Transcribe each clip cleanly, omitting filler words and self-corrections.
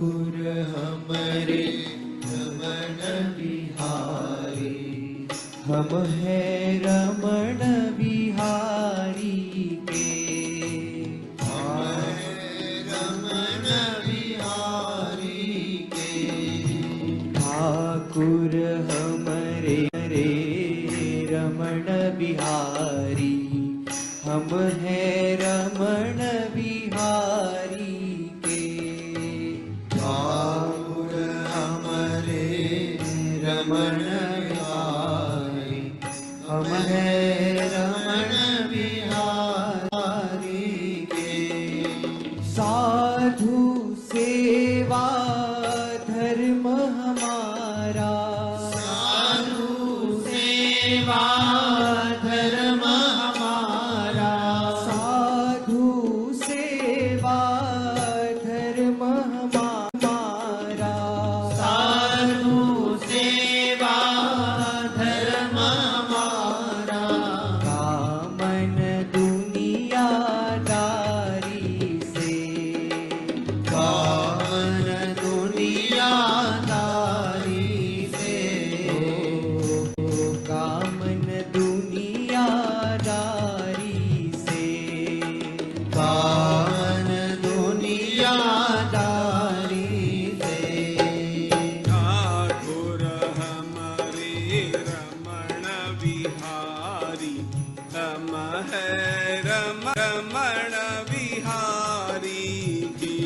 कुर हमरे रमण बिहारी, हम है रमण बिहारी के। रमण बिहारी के ठाकुर हमरे रे रमण बिहारी, हम है रमण बिहारी के। ठाकुर हमरे रमण बिहारी, हम है रमण बिहारी के। साधु सेवा धर्म हमारा, साधु सेवा धर्म हमारा, साधु सेवा धर्म हमारा, साधु सेवा धर्म हमारा। कामन दुनियादारी से, कामन दुनियादारी से, कामन दुनियादारी से, कामन दुनियादारी से। ठाकुर हमारे रमण बिहारी, हम है रमण बिहारी की।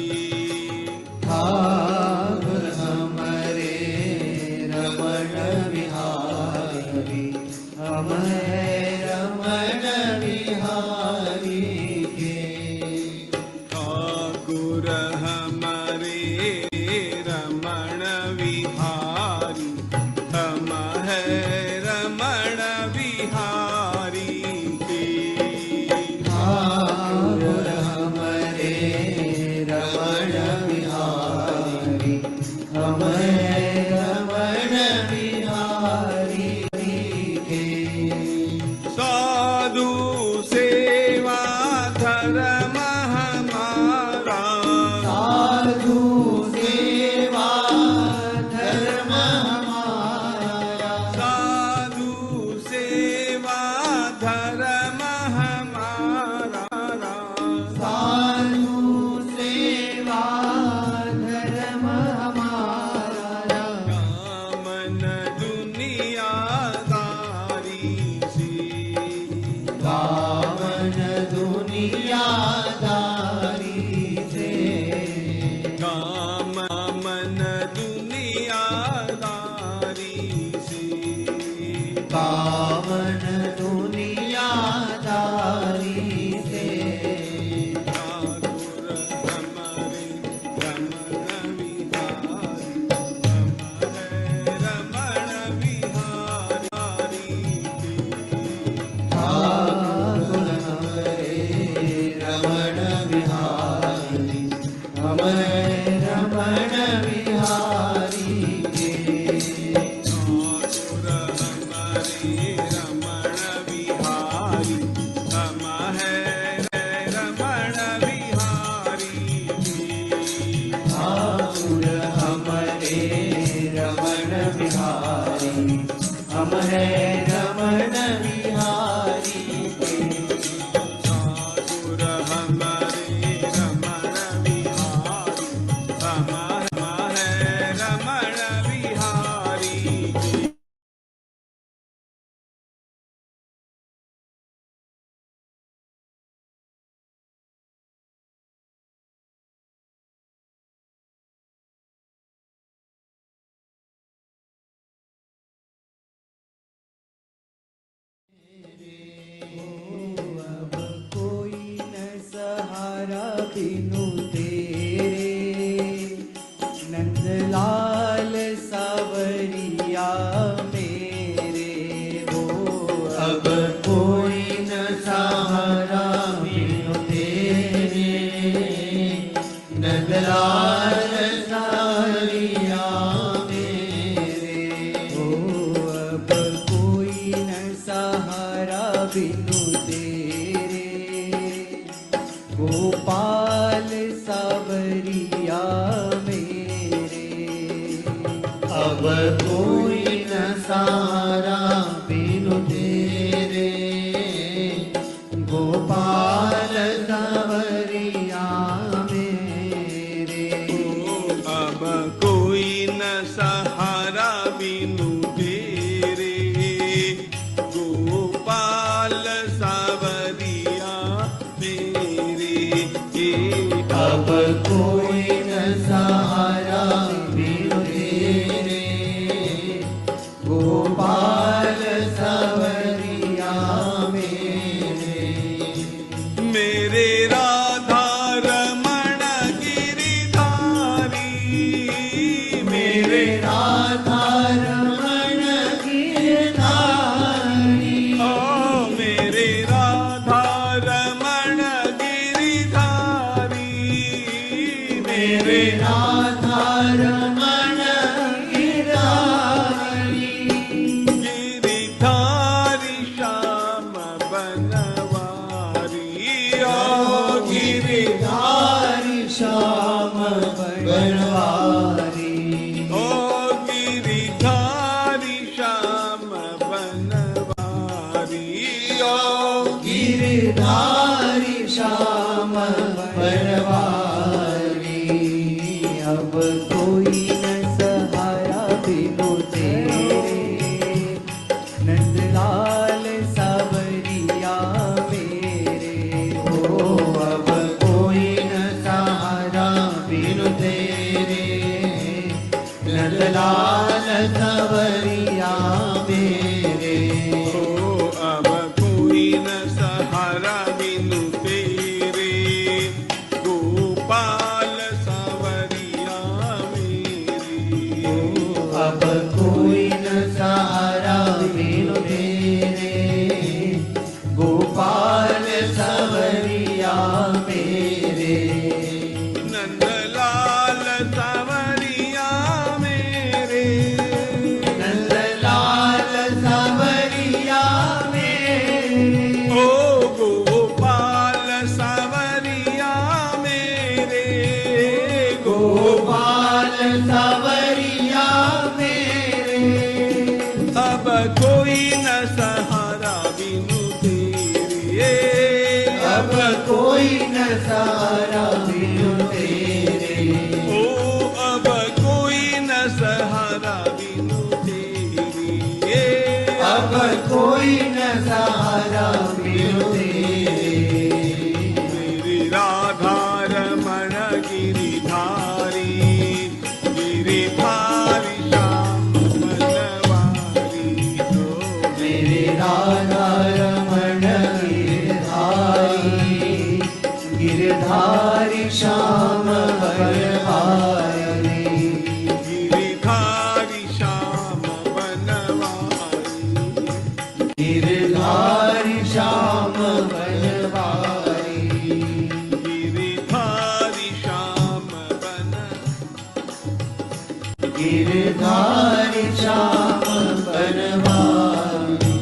ठाकुर हमरे रमण बिहारी, हम है रमण बिहारी के। ठाकुर हमारे रमण बिहारी, हम है रमण बिहारी की। ठाकुर हमरे रमण बिहारी, हम है रमण बिहारी के। साधु सेवा धर्म हमारा, साधु सेवा धर्म हमारा, साधु सेवा धर्म हमारा। साधु सेवा धर्म हमारा। कामन दुनियादारी से, कामन दुनियादारी से, कामन दुनियादारी से। कामन दुनियादारी से। ठाकुर हमारे रमण बिहारी, हम है रमण बिहारी की। ठाकुर हमरे रमण बिहारी, हम है रमण बिहारी के। ठाकुर हमारे रमण बिहारी, हम है रमण बिहारी की। ठाकुर हमरे रमण बिहारी, हम है रमण बिहारी के। ठाकुर हमारे रमण बिहारी, हम है रमण बिहारी की। अब कोई न सहारा बिनु तेरे, नंदलाल सावरिया मेरे हो। अब कोई न सहारा बिनु तेरे, नंदलाल सावरिया मेरे हो। अब कोई न सहारा बिनु तेरे, गोपाल सावरिया मेरे मेरे राधा रमण गिरधारी, गिरिधारी श्याम बनवारी, ओ गिरधारी श्याम बनवारी, ओ गिरिधारी श्याम बनवारी, ओ गिरधारी श्याम बनवारी। अब कोई न सहारा बिनु तेरे, नंदलाल सावरिया मेरे हो। अब कोई न सहारा बिनु तेरे, नंदलाल सावरिया मेरे ओ अब कोई न सहारा बिनु तेरे, गोपाल सावरिया मेरे। अब कोई न सहारा बिनु तेरे, गोपाल सावरिया मेरे। नंदलाल सावरिया मेरे, नंदलाल सावरिया मेरे, ओ गोपाल सावरिया मेरे, गोपाल सावरिया मेरे। अब कोई न सहारा बिनु तेरे, अब कोई न सहारा बिनु तेरे, ओ अब कोई न सहारा बिनु तेरे, अब कोई न सहारा बिनु तेरे। मेरी राधा रमण गिरिधारी, गिरिधारी श्याम बनवारी, ओ मेरे राधा रमण गिरधारी, गिरधारी श्याम बनवारी, गिरिधारी श्याम बनवारी, गिरधारी श्याम बनवारी, गिरिधारी श्याम गिरधारी श्याम बनवारी।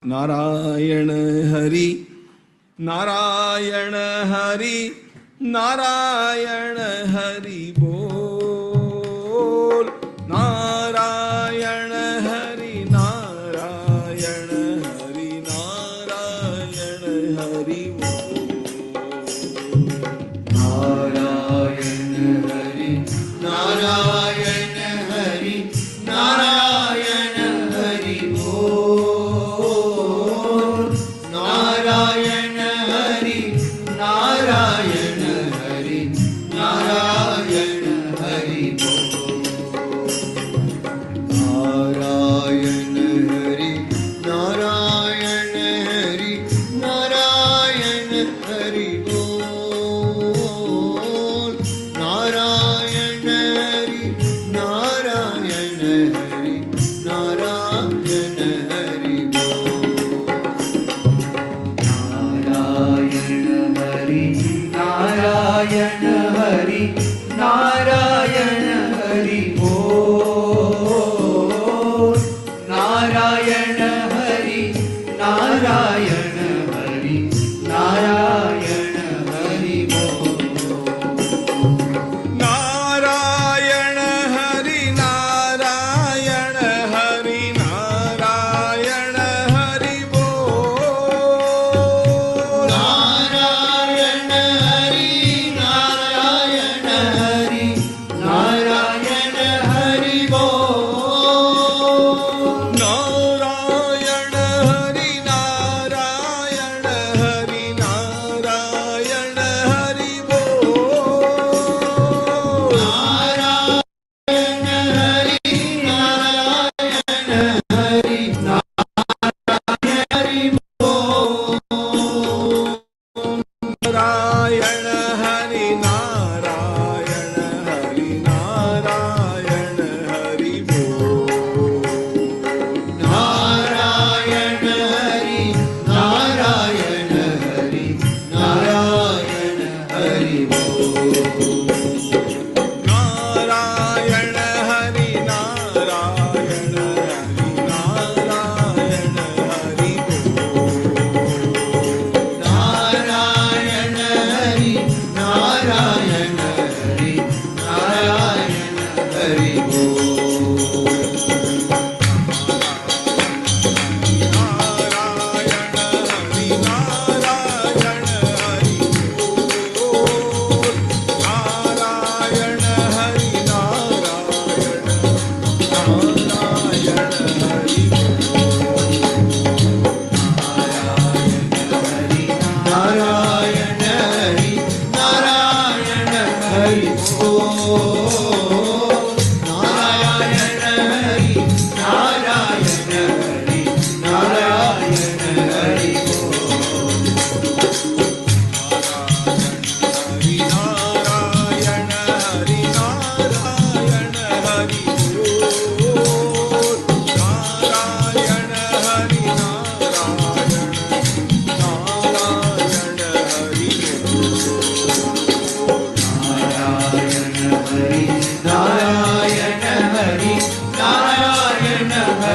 नारायण हरि, नारायण हरि, नारायण हरि बोल, नारायण हरि, नारायण हरि, नारायण हरि बोल, नारायण हरि, नारायण हरि, नारायण हरि बोल, नारायण हरि, नारायण हरि, नारायण हरि बोल, नारायण हरि, नारायण हरि, नारायण हरि बोल, नारायण हरि, नारायण हरि, नारायण हरि बोल, नारायण हरि, नारायण हरि, नारायण हरि बोल, नारायण हरि, नारायण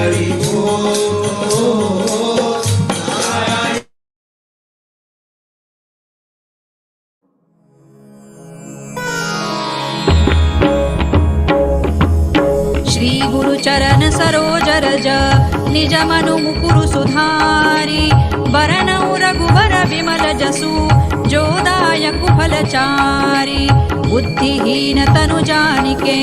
हरि बोल। नारायण श्री गुरु चरण सरोज रज निज मनु मुकुरु सुधारी बरनउ रघुबर विमल जसु जो दायक फलचारी बुद्धिहीन तनु जानिके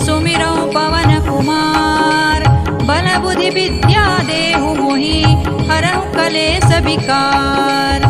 सुमिरौ पवन कुमार बल बुद्धि विद्या देहु मोहि हरहु कलेस विकार।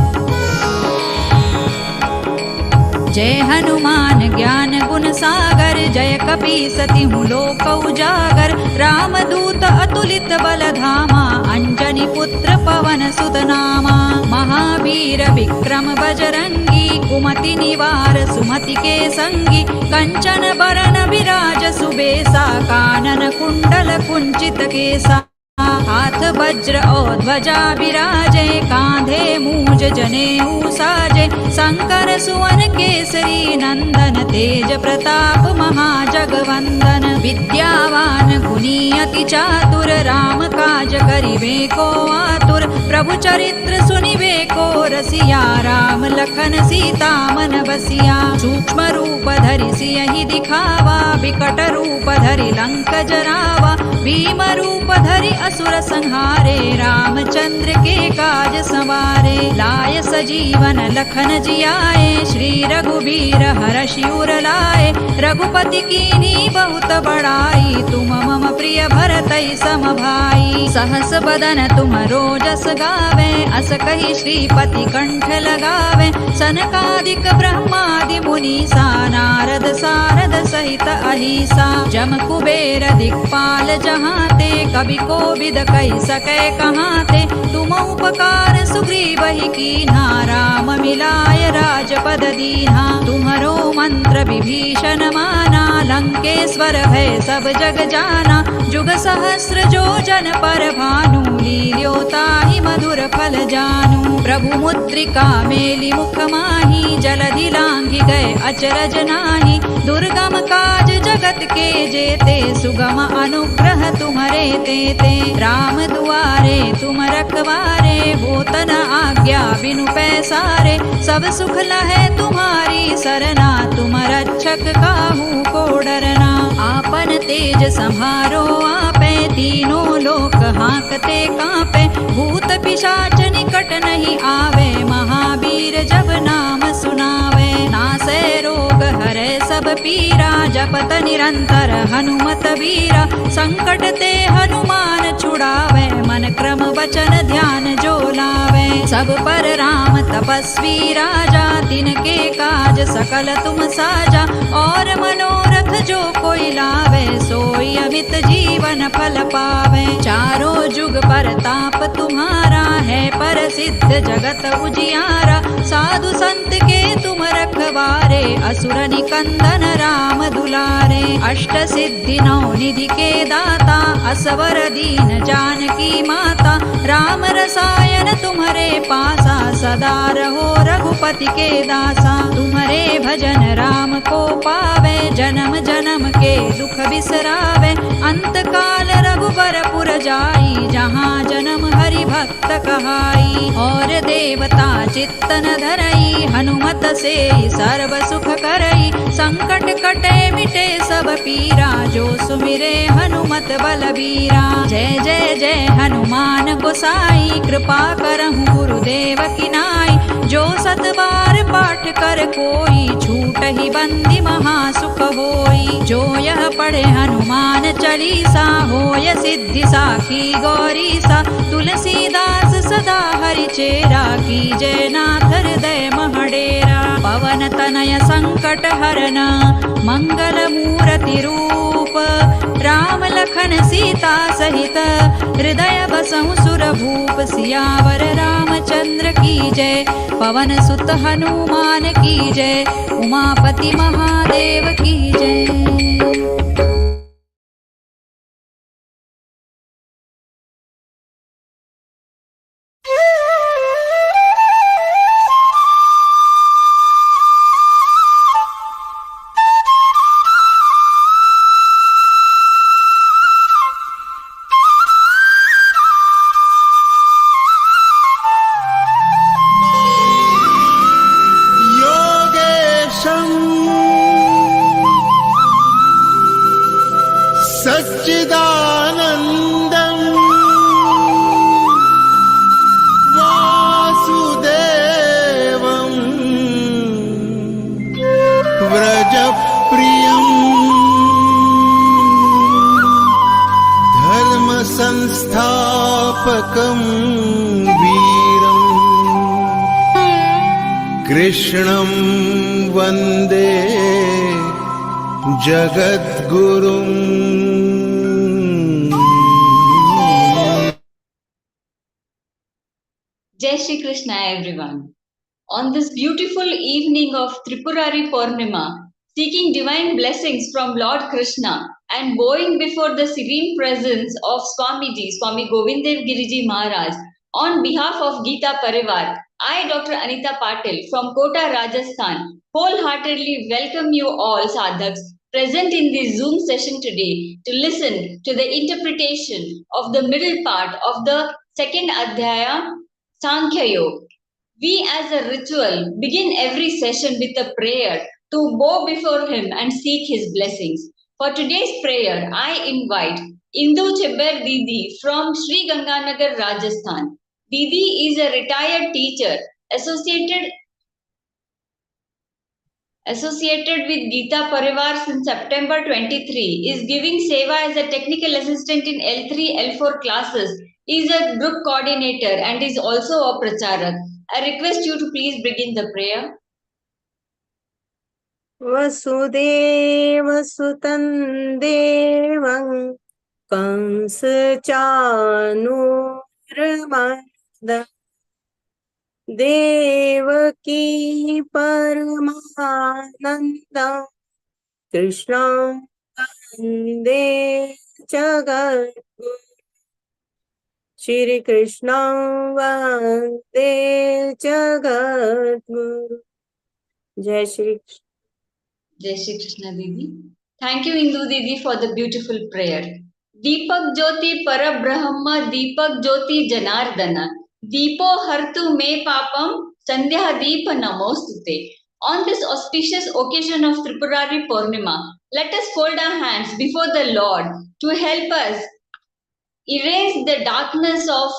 जय हनुमान ज्ञान गुण सागर जय कपीसति लोक उजागर रामदूत अतुलित बल धामा अंजनी पुत्र पवन सुत नामा महावीर विक्रम बजरंगी कुमति निवार सुमति के संगी कंचन बरन विराज सुबेसा कानन कुंडल कुंचित केसा हाथ वज्र और ध्वजा विराजे कांधे मूज जनेऊ साजे शंकर सुवन केसरी नंदन तेज प्रताप महाजगवंदन विद्यावान गुणी अति चातुर राम काज करिबे को आतुर प्रभु चरित्र सुनिबे को रसिया राम लखन सीता मन बसिया सूक्ष्म रूप धरि सियहि दिखावा विकट रूप धरि लंक जरावा भीम रूप धरि असुर संहारे रामचंद्र के काज संवारे लाय सजीवन लखन जियाए श्री रघुबीर हरषि उर लाए रघुपति कीन्ही बहुत बड़ाई तुम मम प्रिय भरतई सम भाई सहस बदन तुम रोजस गावे अस कहि श्रीपति कंठ लगावे सनकादिक ब्रह्मादि मुनीसा नारद सारद सहित अहिसा जम कुबेर दिक्पाल जहाते कवि कोविद कहि सकै कहाते तुम उपकार सुग्रीवहि कीन्हा राम मिलाय राजपद दीन्हा तुम्हरो मंत्र विभीषण माना लंकेश्वर भय सब जग जाना जुग सहस्र जो जन पर भानु लील्योताहि मधुर फल जानू प्रभु मुद्रिका मेलि मुख माहि जलधि लांघि गए अचरज नाही दुर्गम काज जगत के जेते सुगम अनुग्रह तुम्हरे तेते राम दुआरे तुम रखवारे होतन आज्ञा बिनु पैसारे सब सुख लहे तुम्हारी सरना तुम रक्षक काहू को डरना आपन तेज संहारो आपे तीनों लोक हांकते कांपे भूत पिशाच निकट नहीं आवे महावीर जब नाम सुनावे नासै रोग हरै सब पीरा जपत निरंतर हनुमत वीरा संकट ते हनुमान छुड़ावे मन क्रम वचन ध्यान जो लावे सब पर राम तपस्वी राजा तिनके काज सकल तुम साजा और मनोरथ जो कोई लावे सोई अमित जीवन फल पावे चारों जुग पर ताप तुम्हारा है प्रसिद्ध जगत उजियारा साधु संत के तुम रखवारे असुर निकंदन राम दुलारे अष्ट सिद्धि नौ निधि के दाता असवर दीन जानकी माता राम रसायन तुम्हारे पासा सदा रहो रघुपति के दासा तुम्हारे भजन राम को पावे जन्म जन्म के दुख बिसरावे अंत काल रघुबर पुर जाई जहाँ जन्म हरि भक्त कहाई और देवता चित्तन धरई हनुमत से सर्व सुख करई संकट कटे मिटे सब पीरा जो सुमिरे हनुमत बलबीरा जय जय जय हनुमान गोसाई कृपा करहु गुरुदेव की नाई जो सत बार पाठ कर कोई छूट ही बंदी महासुख होई जो यह पढ़े हनुमान चालीसा होय सिद्धि साखी गौरीसा तुलसीदास सदा हरि चेरा की जय नाथ हृदय महडेरा पवन तनय संकट हरन मंगल मूर्ति रूप राम लखन सीता सहित हृदय बसहु सुर भूप सियावर रामचंद्र की जय पवन सुत हनुमान की जय उमापति महादेव की जय। सच्चिदानन्दम् वासुदेवम् व्रजप्रियम् धर्मसंस्थापकम् वीरम् कृष्णं वन्दे जगद्गुरुम्। Jai Shri Krishna everyone. On this beautiful evening of Tripurari Purnima, seeking divine blessings from Lord Krishna and bowing before the serene presence of Swamiji, Swami Govindev Giriji Maharaj, on behalf of Gita Parivar, I, Dr. Anita Patil from Kota, Rajasthan, wholeheartedly welcome you all sadhaks present in this Zoom session today to listen to the interpretation of the middle part of the second Adhyaya, Sankhya Yoga. We as a ritual begin every session with a prayer to bow before him and seek his blessings. For today's prayer, I invite Indu Chebber Didi from Sri Ganganagar, Rajasthan. Didi is a retired teacher associated with Gita Parivar since September 23, is giving seva as a technical assistant in L3, L4 classes, is a group coordinator and is also a pracharak. I request you to please begin the prayer. वसुदेवसुतं देवं कंसचानूरमर्दनं देवकी परमानन्दं कृष्णं वन्दे जगद्गुरुं श्रीकृष्णं वन्दे जगद्गुरुं। जय Shri Krishna. Jai Shri Krishna Didi. Thank you, Indu Didi, for the beautiful prayer. Deepak Jyoti Parabrahma Deepak Jyoti Janardana Deepo Hartu Me Papam Sandhya Deepa Namostute. On this auspicious occasion of Tripurari Purnima, let us fold our hands before the Lord to help us erase the darkness of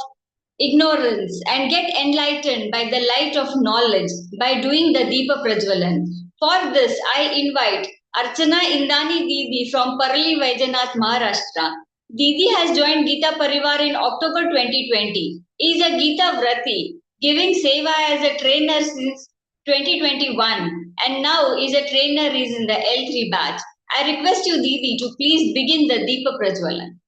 ignorance and get enlightened by the light of knowledge by doing the Deepa Prajwalan. For this, I invite Archana Indani Didi from Parli Vaijanath, Maharashtra. Didi has joined Gita Parivar in October 2020. He is a Gita Vrati, giving seva as a trainer since 2021 and now is a trainer is in the L3 batch. I request you, Didi, to please begin the Deepa Prajwalan.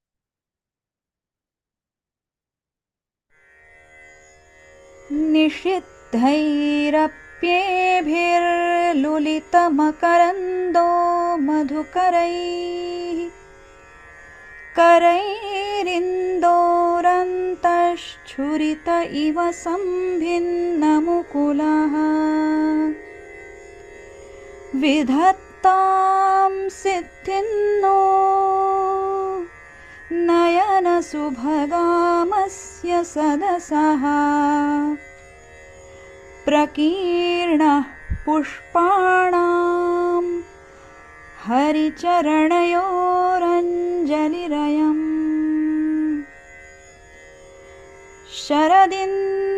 निषिद्धैरप्येभिर्लुलितमकरन्दो मधुकरैः करैरिन्दोरन्तश्छुरित इव सम्भिन्नमुकुलः विधत्तां सिद्धिन्नो नयनसुभगामस्य सदसः प्रकीर्णः पुष्पाणां हरिचरणयोरञ्जलिरयम् शरदिन्दुनिभां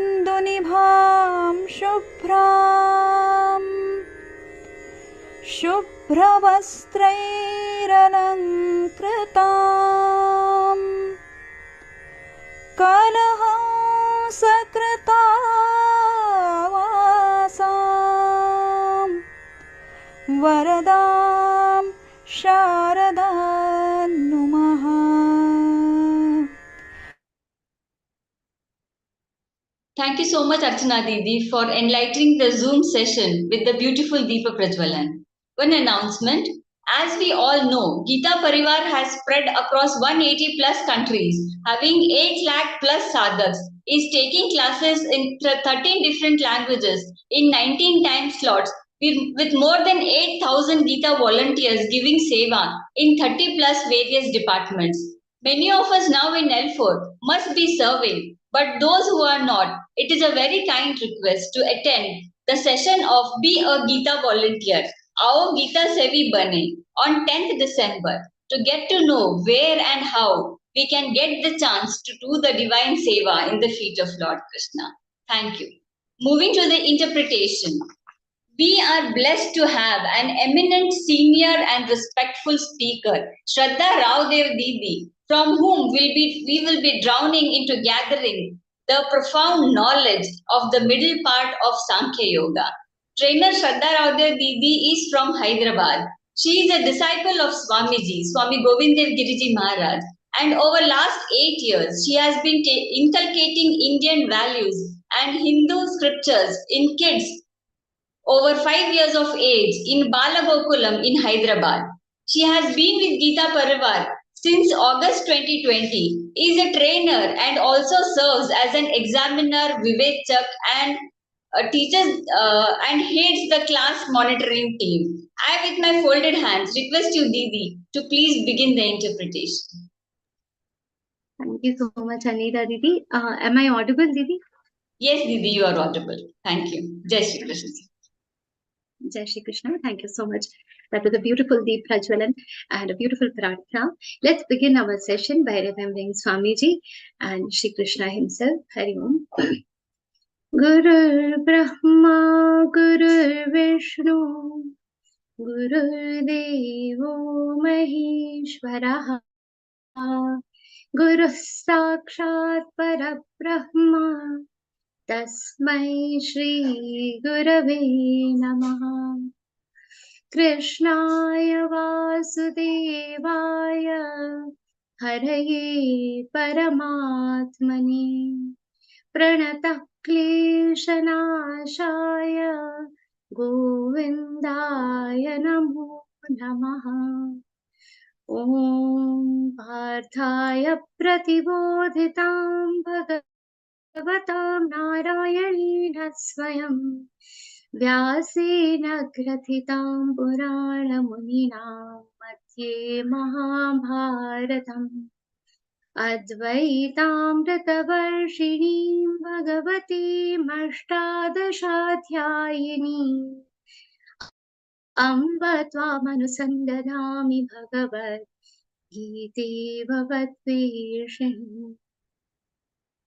शुभ्रवस्त्रैरलङ्कृतां कलहंसकृतावासां वरदां शारदां नुमः। Thank you so much, Archana Didi, for enlightening the Zoom session with the beautiful Deepa Prajwalan. One announcement. As we all know, Gita Parivar has spread across 180 plus countries, having 8 lakh plus sadhaks, is taking classes in 13 different languages in 19 time slots with more than 8,000 Gita volunteers giving seva in 30 plus various departments. Many of us now in L4 must be serving, but those who are not, it is a very kind request to attend the session of Be a Gita Volunteer, Aao Gita Sevi Bane, on 10th December. to get to know where and how we can get the chance to do the divine seva in the feet of Lord Krishna. Thank you. Moving to the interpretation. We are blessed to have an eminent, senior, and respectful speaker, Shraddha Raodeo Didi, from whom we will be drowning into gathering the profound knowledge of the middle part of Sankhya Yoga. Trainer Shraddha Raodeo Didi is from Hyderabad. She is a disciple of Swamiji, Swami Govindev Giriji Maharaj, and over last 8 years, she has been inculcating Indian values and Hindu scriptures in kids over 5 years of age in Balagokulam in Hyderabad. She has been with Geeta Parivar since August 2020, is a trainer and also serves as an examiner, Vivechak, and teaches and heads the class monitoring team. I, with my folded hands, request you, Didi, to please begin the interpretation. Thank you so much, Anita Didi. Am I audible, Didi? Yes, Didi, you are audible. Thank you. Jai Shri Krishna. Jai Shri Krishna. Thank you so much. That was a beautiful Deep Prajwalan and a beautiful Pratna. Let's begin our session by remembering Swamiji and Shri Krishna himself. Hari Om. Guru Brahma, Guru Vishnu, Guru Devo Maheshwaraha, Guru Sakshat Parabrahma, Tasmai Shri Gurave Namaha. Krishnaya Vasudevaya Haraye Paramatmane Pranatah Kleshanashaya Govindaya Namo Namaha. Om Parthaya Pratibodhitam Bhagavatam Narayana Swayam Vyasena Grathitam Purana Munina Madhye Mahabharatam Advaitam Ratavarshinim Bhagavati Ashtadashaധ്യായിനി Amba Tvamanusandadami Bhagavad Gite Bhavatveshim.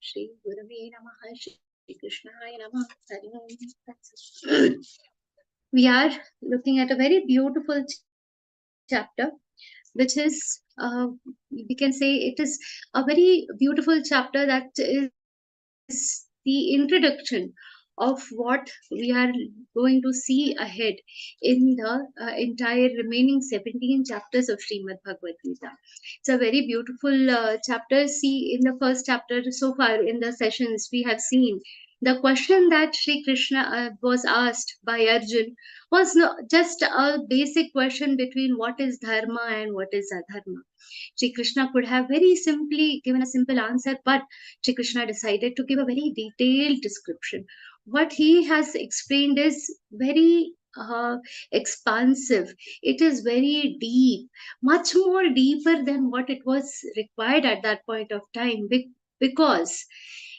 Shri Gurave Namaha. Shri Krishnaya Namaha. Hari Om. We are looking at a very beautiful chapter, which is, we can say it is a very beautiful chapter that is the introduction of what we are going to see ahead in the entire remaining 17 chapters of Śrīmad-Bhagavadgītā. It's a very beautiful chapter. See, in the first chapter so far in the sessions, we have seen the question that Shri Krishna was asked by Arjun was not just a basic question between what is dharma and what is adharma. Shri Krishna could have very simply given a simple answer, but Shri Krishna decided to give a very detailed description. What he has explained is very expansive. It is very deep, much more deeper than what it was required at that point of time, because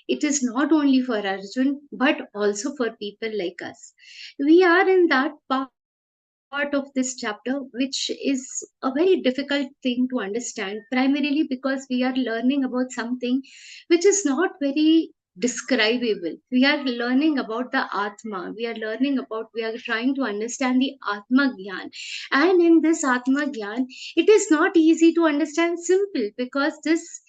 it is not only for Arjun, but also for people like us. We are in that part of this chapter, which is a very difficult thing to understand, primarily because we are learning about something which is not very describable. We are learning about the Atma. We are trying to understand the Atma Gyan. And in this Atma Gyan, it is not easy to understand simple, because this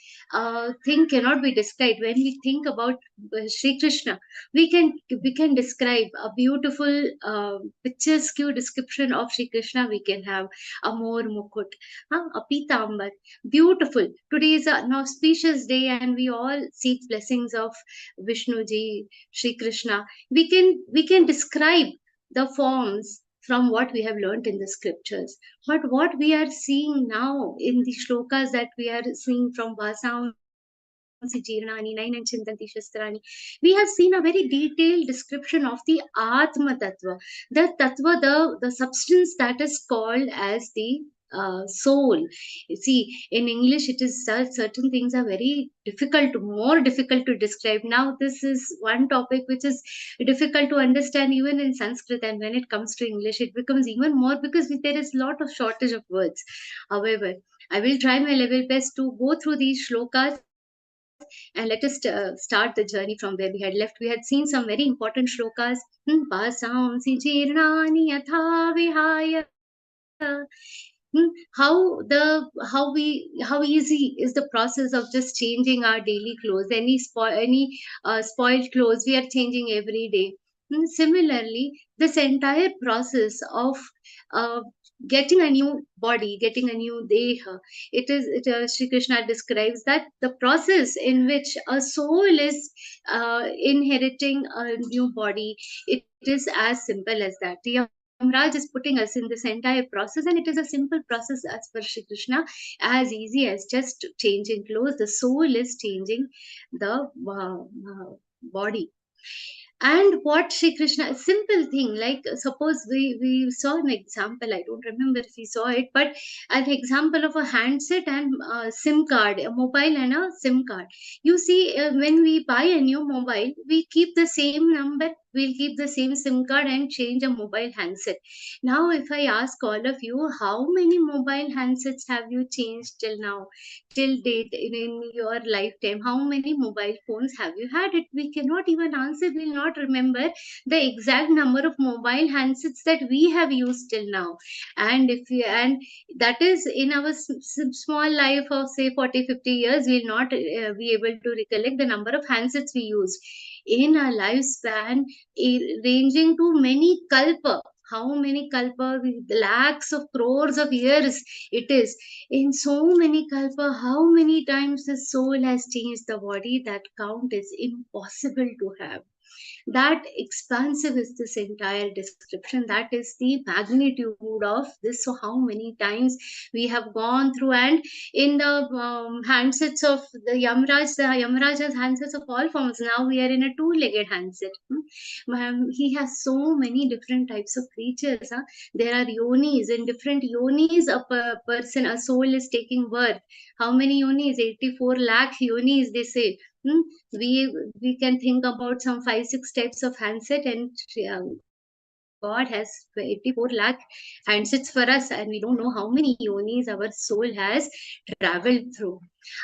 thing cannot be described. When we think about Shri Krishna, we can describe a beautiful picturesque description of Shri Krishna. We can have a more mukut, a pitambar, beautiful. Today is an auspicious day, and we all seek blessings of Vishnuji, Shri Krishna. We can describe the forms from what we have learned in the scriptures. But what we are seeing now in the shlokas that we are seeing from Vasam, Jirnani, 9 and Chintanti Shastrani, we have seen a very detailed description of the Atma Tattva, the Tattva, the substance that is called as the soul. You see, in English, it is certain things are very more difficult to describe. Now, this is one topic which is difficult to understand even in Sanskrit, and when it comes to English, it becomes even more, because there is a lot of shortage of words. However, I will try my level best to go through these shlokas, and let us start the journey from where we had left. We had seen some very important shlokas. Vasamsi jirnani yatha vihaya. How easy is the process of just changing our daily clothes. Any spoiled clothes we are changing every day. Similarly, this entire process of uh, getting a new body, getting a new deha, Shri Krishna describes that the process in which a soul is inheriting a new body, it is as simple as that. Yamraj is putting us in this entire process, and it is a simple process as per Shri Krishna, as easy as just changing clothes. The soul is changing the body. And what Shri Krishna, a simple thing, like suppose we saw an example, I don't remember if we saw it, but an example of a handset and SIM card, a mobile and a SIM card. You see, when we buy a new mobile, we keep the same number, we'll keep the same SIM card and change a mobile handset. Now, if I ask all of you, how many mobile handsets have you changed till now, till date in your lifetime? How many mobile phones have you had? It we cannot even answer. We'll not remember the exact number of mobile handsets that we have used till now. And that is in our small life of say 40-50 years, we'll not be able to recollect the number of handsets we used in a lifespan ranging to many kalpa. How many kalpa? Lakhs of crores of years it is. In so many kalpa, how many times the soul has changed the body? That count is impossible to have. That expansive is this entire description. That is the magnitude of this. So how many times we have gone through, and in the handsets of the Yamraj has handsets of all forms. Now we are in a two-legged handset. He has so many different types of creatures. There are yonis. In different yonis a soul is taking birth. How many yonis? 84 lakh yonis, they say. We can think about some 5-6 types of handset, and God has 84 lakh handsets for us, and we don't know how many yonis our soul has traveled through.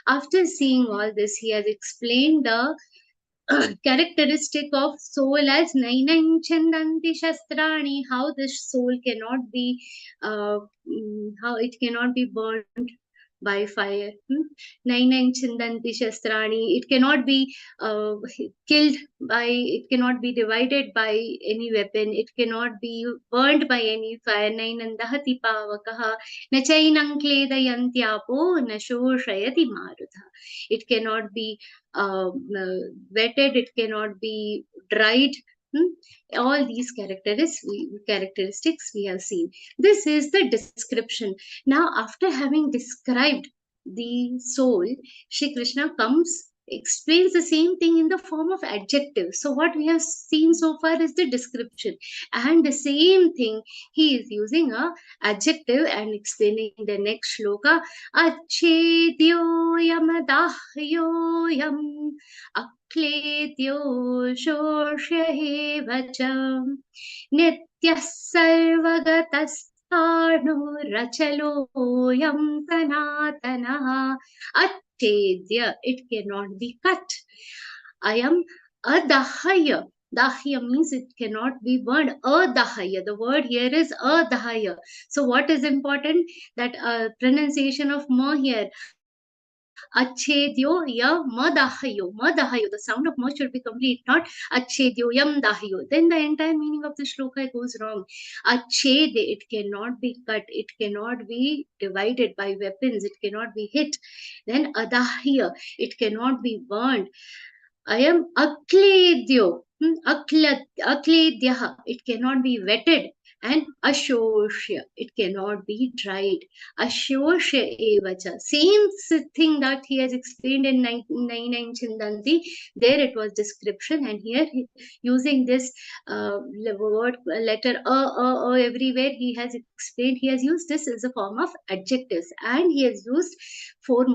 After seeing all this, he has explained the characteristic of soul as nainain chandanti shastrani, how this soul cannot be how it cannot be burnt by fire. Nainain chandanti shastrani, it cannot be killed by, it cannot be divided by any weapon, it cannot be burned by any fire. Nainandahati pavakaha nachainam kledayantyapo nashoshayati marudha. It cannot be wetted, it cannot be dried. All these characteristics we have seen. This is the description. Now, after having described the soul, Shri Krishna explains the same thing in the form of adjective. So what we have seen so far is the description, and the same thing he is using a adjective and explaining in the next shloka. Achedyoyam dahyoyam akledyo shoshahevacham nityah sarvagatastano rachaloyam sanatana. Achedya, it cannot be cut. I am adahaya. Dahya means it cannot be burned. Adahaya. The word here is adahaya. So what is important? That pronunciation of ma here. Achedyo ya madahayo. Madahayo. The sound of ma should be complete, not achedyo yam dahayo. Then the entire meaning of the shloka goes wrong. Achede, it cannot be cut, it cannot be divided by weapons, it cannot be hit. Then adahya, it cannot be burned. I am akledyo. Akledyaha, it cannot be wetted. And ashoshya, it cannot be dried. Ashoshya evacha, same thing that he has explained in 99 Chindanti. There it was description, and here using this word letter everywhere he has explained. He has used this as a form of adjectives, and he has used 5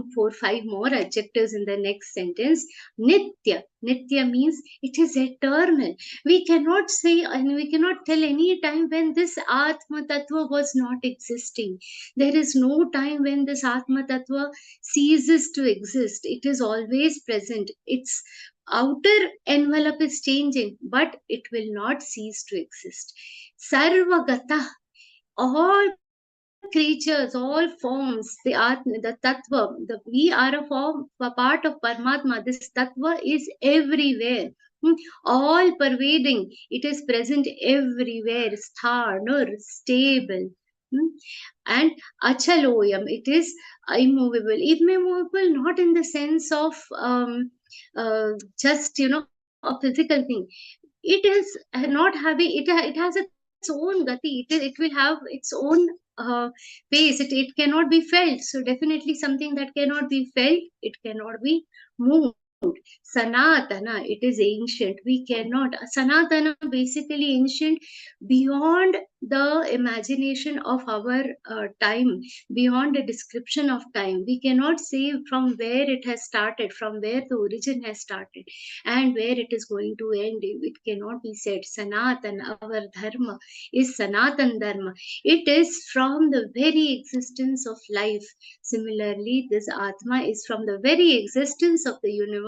more adjectives in the next sentence. Nitya, Nitya means it is eternal. We cannot say and we cannot tell any time when this Atma Tattva was not existing. There is no time when this Atma Tattva ceases to exist. It is always present. Its outer envelope is changing, but it will not cease to exist. Sarvagata, all creatures, all forms, the tattva, we are a part of Paramatma. This tattva is everywhere. All pervading. It is present everywhere. Sthar, nur, stable. And achaloyam, it is immovable. Immovable not in the sense of just, a physical thing. It is not having, it has its own gati. It will have its own pace. It cannot be felt. So definitely something that cannot be felt, it cannot be moved. Sanatana, it is ancient. We cannot. Sanatana, basically ancient, beyond the imagination of our time, beyond the description of time. We cannot say from where it has started, from where the origin has started, and where it is going to end. It cannot be said. Sanatana, our dharma is Sanatan Dharma. It is from the very existence of life. Similarly, this Atma is from the very existence of the universe.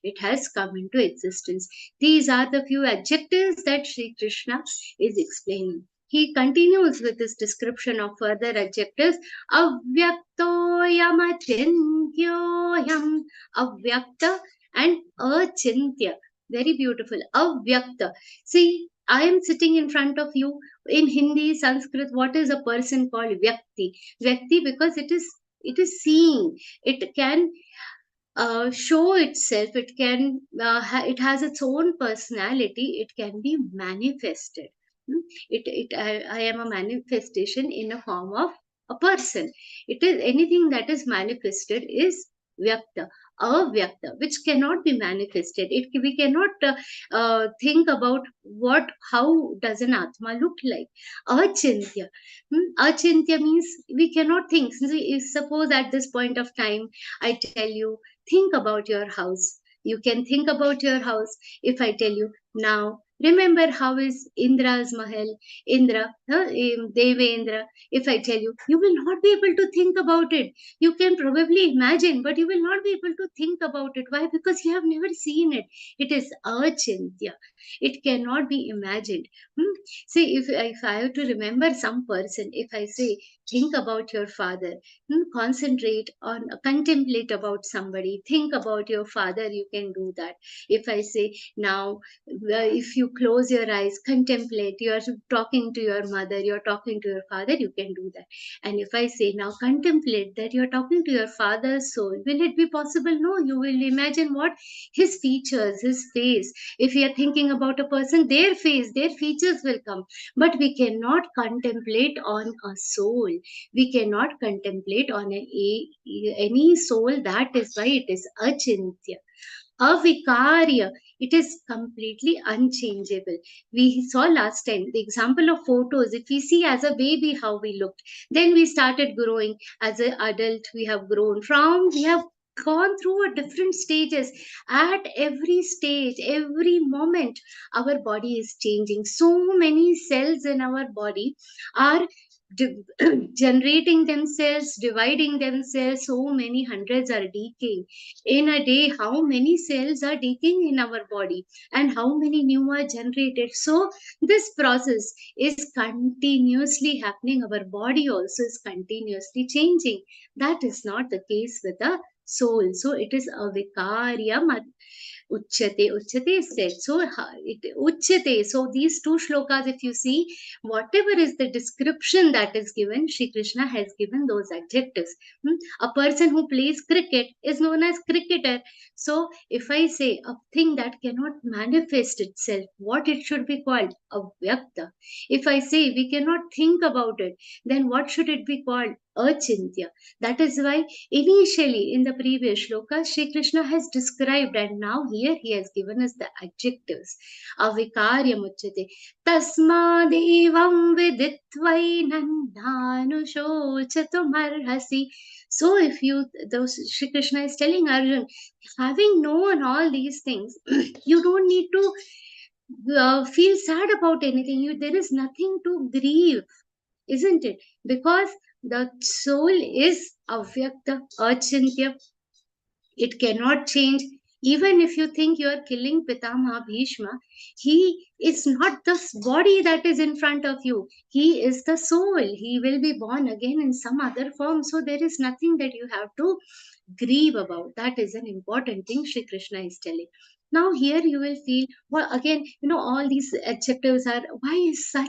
It has come into existence. These are the few adjectives that Sri Krishna is explaining. He continues with this description of further adjectives. Avyaktoyam achintyoyam. Avyakta and achintya. Very beautiful. Avyakta. See, I am sitting in front of you. In Hindi, Sanskrit, what is a person called? Vyakti. Vyakti, because it is seeing. It can show itself. It can it has its own personality. It can be manifested. I am a manifestation in a form of a person. It is anything that is manifested is vyakta, avyakta, which cannot be manifested. We cannot think about how does an atma look like. Achintya. Achintya means we cannot think. Suppose at this point of time I tell you, think about your house. You can think about your house. If I tell you now, remember how is Indra's Mahal, Devendra. If I tell you, you will not be able to think about it. You can probably imagine, but you will not be able to think about it. Why? Because you have never seen it. It is achintya. It cannot be imagined. See, if I have to remember some person, if I say, think about your father, contemplate about somebody, think about your father, you can do that. If I say, now, if you close your eyes, contemplate, you are talking to your mother, you're talking to your father, you can do that. And if I say, now contemplate that you're talking to your father's soul, will it be possible? No, you will imagine what? His features, his face. If you are thinking about a person, their face, their features will come. But we cannot contemplate on a soul. We cannot contemplate on any soul. That is why it is achintya. Avikarya, it is completely unchangeable. We saw last time the example of photos. If we see as a baby how we looked, then we started growing. As an adult, we have we have gone through a different stages. At every stage, every moment, our body is changing. So many cells in our body are generating themselves, dividing themselves. So many hundreds are decaying in a day. How many cells are decaying in our body and how many new are generated? So this process is continuously happening. Our body also is continuously changing. That is not the case with the soul. So it is a vikarya. Uchyate is said. So uchyate. So these two shlokas, if you see, whatever is the description that is given, Shri Krishna has given those adjectives. A person who plays cricket is known as cricketer. So if I say a thing that cannot manifest itself, what it should be called? Avyakta. If I say we cannot think about it, then what should it be called? Achintya. That is why initially in the previous shloka, Shri Krishna has described, and now he here he has given us the adjectives. Avikaryam uchyate. Tasmadevam viditvainam nanushochatum arhasi. So if you, Shri Krishna is telling Arjun, having known all these things, you don't need to feel sad about anything. There is nothing to grieve, isn't it? Because the soul is avyakta, achintya. It cannot change. Even if you think you are killing Pitamaha Bhishma, he is not the body that is in front of you. He is the soul. He will be born again in some other form. So there is nothing that you have to grieve about. That is an important thing Shri Krishna is telling. Now here you will feel, well, again, all these adjectives are, why is such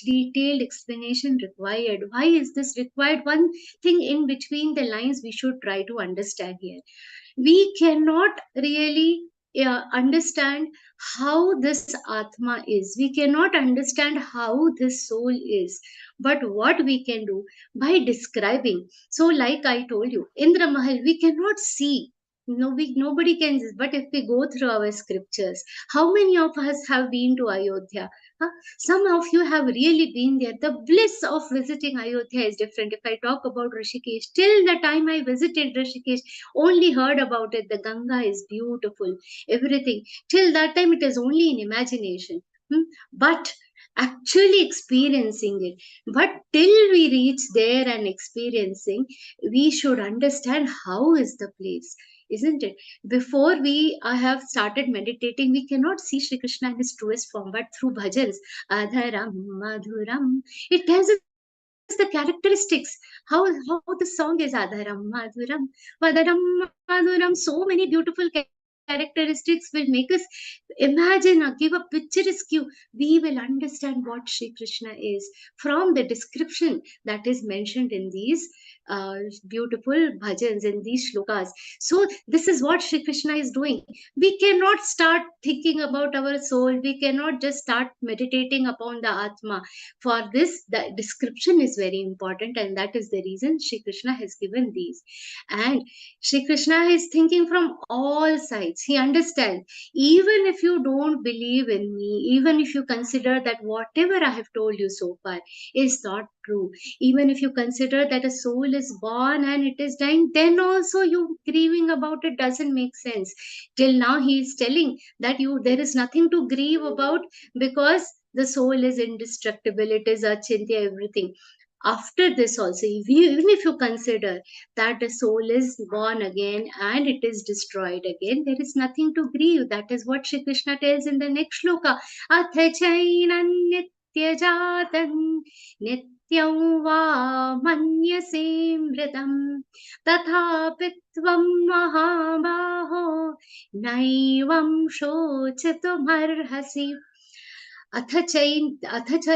detailed explanation required? Why is this required? One thing in between the lines we should try to understand here. We cannot really understand how this Atma is. We cannot understand how this soul is. But what we can do by describing. So, like I told you, Indra Mahal, we cannot see. Nobody can. But if we go through our scriptures, how many of us have been to Ayodhya? Huh? Some of you have really been there. The bliss of visiting Ayodhya is different. If I talk about Rishikesh, till the time I visited Rishikesh, only heard about it. The Ganga is beautiful, everything. Till that time, it is only in imagination. But actually experiencing it. But till we reach there and experiencing, we should understand how is the place. Isn't it? Before I have started meditating, we cannot see Shri Krishna in his truest form, but through bhajans, Adharam, Madhuram, it tells us the characteristics, how the song is Adharam, Madhuram, Madharam, Madhuram. So many beautiful characteristics will make us imagine or give a picturesque view. We will understand what Shri Krishna is from the description that is mentioned in these beautiful bhajans, in these shlokas. So this is what Shri Krishna is doing. We cannot start thinking about our soul. We cannot just start meditating upon the Atma. For this, the description is very important, and that is the reason Shri Krishna has given these. And Shri Krishna is thinking from all sides. He understands. Even if you don't believe in me, even if you consider that whatever I have told you so far is not true, even if you consider that a soul is born and it is dying, then also you grieving about it doesn't make sense. Till now he is telling that there is nothing to grieve about, because the soul is indestructible, it is achintya, everything. After this also, even if you consider that the soul is born again and it is destroyed again, there is nothing to grieve. That is what Shri Krishna tells in the next shloka. Atha chainan nityajatan nityam va manyase mritam tathapitvam mahabaho naivam shochatum arhasi. Athacha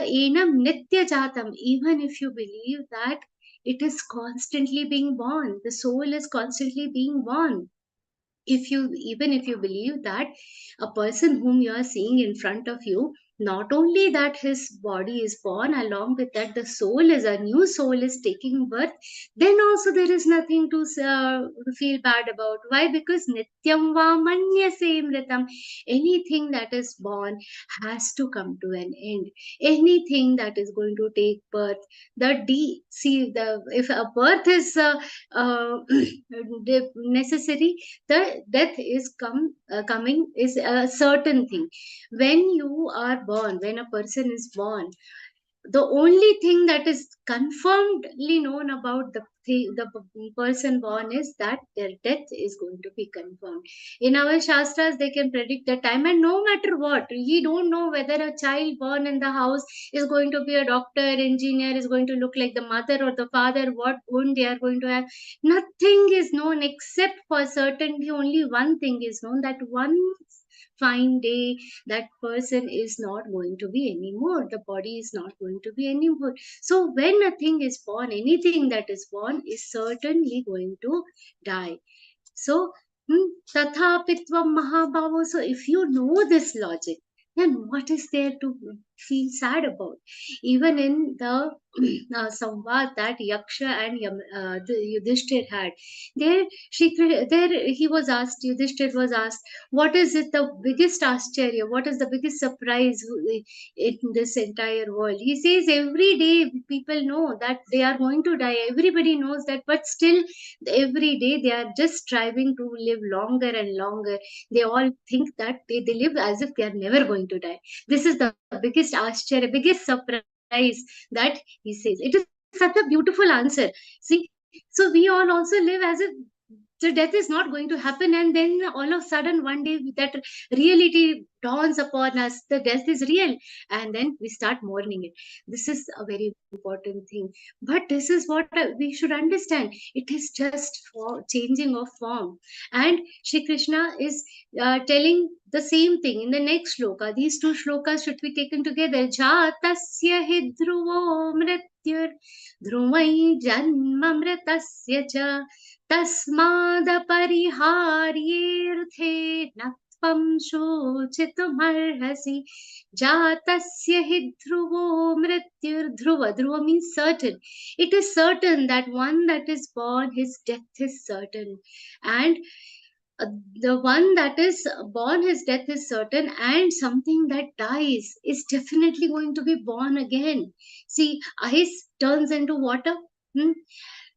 enam nitya jatam. Even if you believe that it is constantly being born, the soul is constantly being born. Even if you believe that a person whom you are seeing in front of you, not only that his body is born, along with that the soul is, a new soul is taking birth, then also there is nothing to feel bad about. Why? Because nityam va manyase mritam. Anything that is born has to come to an end. Anything that is going to take birth, if a birth is necessary, the death is coming is a certain thing. When you are born, when a person is born, the only thing that is confirmedly known about the person born is that their death is going to be confirmed. In our shastras, they can predict the time, and no matter what, we don't know whether a child born in the house is going to be a doctor, engineer, is going to look like the mother or the father, what wound they are going to have. Nothing is known except for certainty. Only one thing is known, that one fine day that person is not going to be anymore. The body is not going to be anymore. So when a thing is born, anything that is born is certainly going to die. So tathapitvam mahabhavo. So if you know this logic, then what is there to feel sad about. Even in the Samvad that Yaksha and the Yudhishthir had, there there he was asked, Yudhishthir was asked, what is it the biggest ascharya, what is the biggest surprise in this entire world? He says every day people know that they are going to die, everybody knows that, but still every day they are just striving to live longer and longer. They all think that they live as if they are never going to die. This is the biggest ascharya, biggest surprise that he says. It is such a beautiful answer. See, so we all also live as if the death is not going to happen, and then all of a sudden one day that reality dawns upon us, the death is real, and then we start mourning it. This is a very important thing, but this is what we should understand. It is just for changing of form, and Shri Krishna is telling the same thing in the next shloka. These two shlokas should be taken together. Jatasya hi dhruvo mrityur dhruvai janma mritasya cha तस्मादपरिहार्येऽर्थे न त्वं शोचितुमर्हसि जातस्य हि ध्रुवो मृत्युर्ध्रुव. Dhruva means certain. It is certain that one that is born, his death is certain. And the one that is born, his death is certain, and something that dies is definitely going to be born again. See, ice turns into water.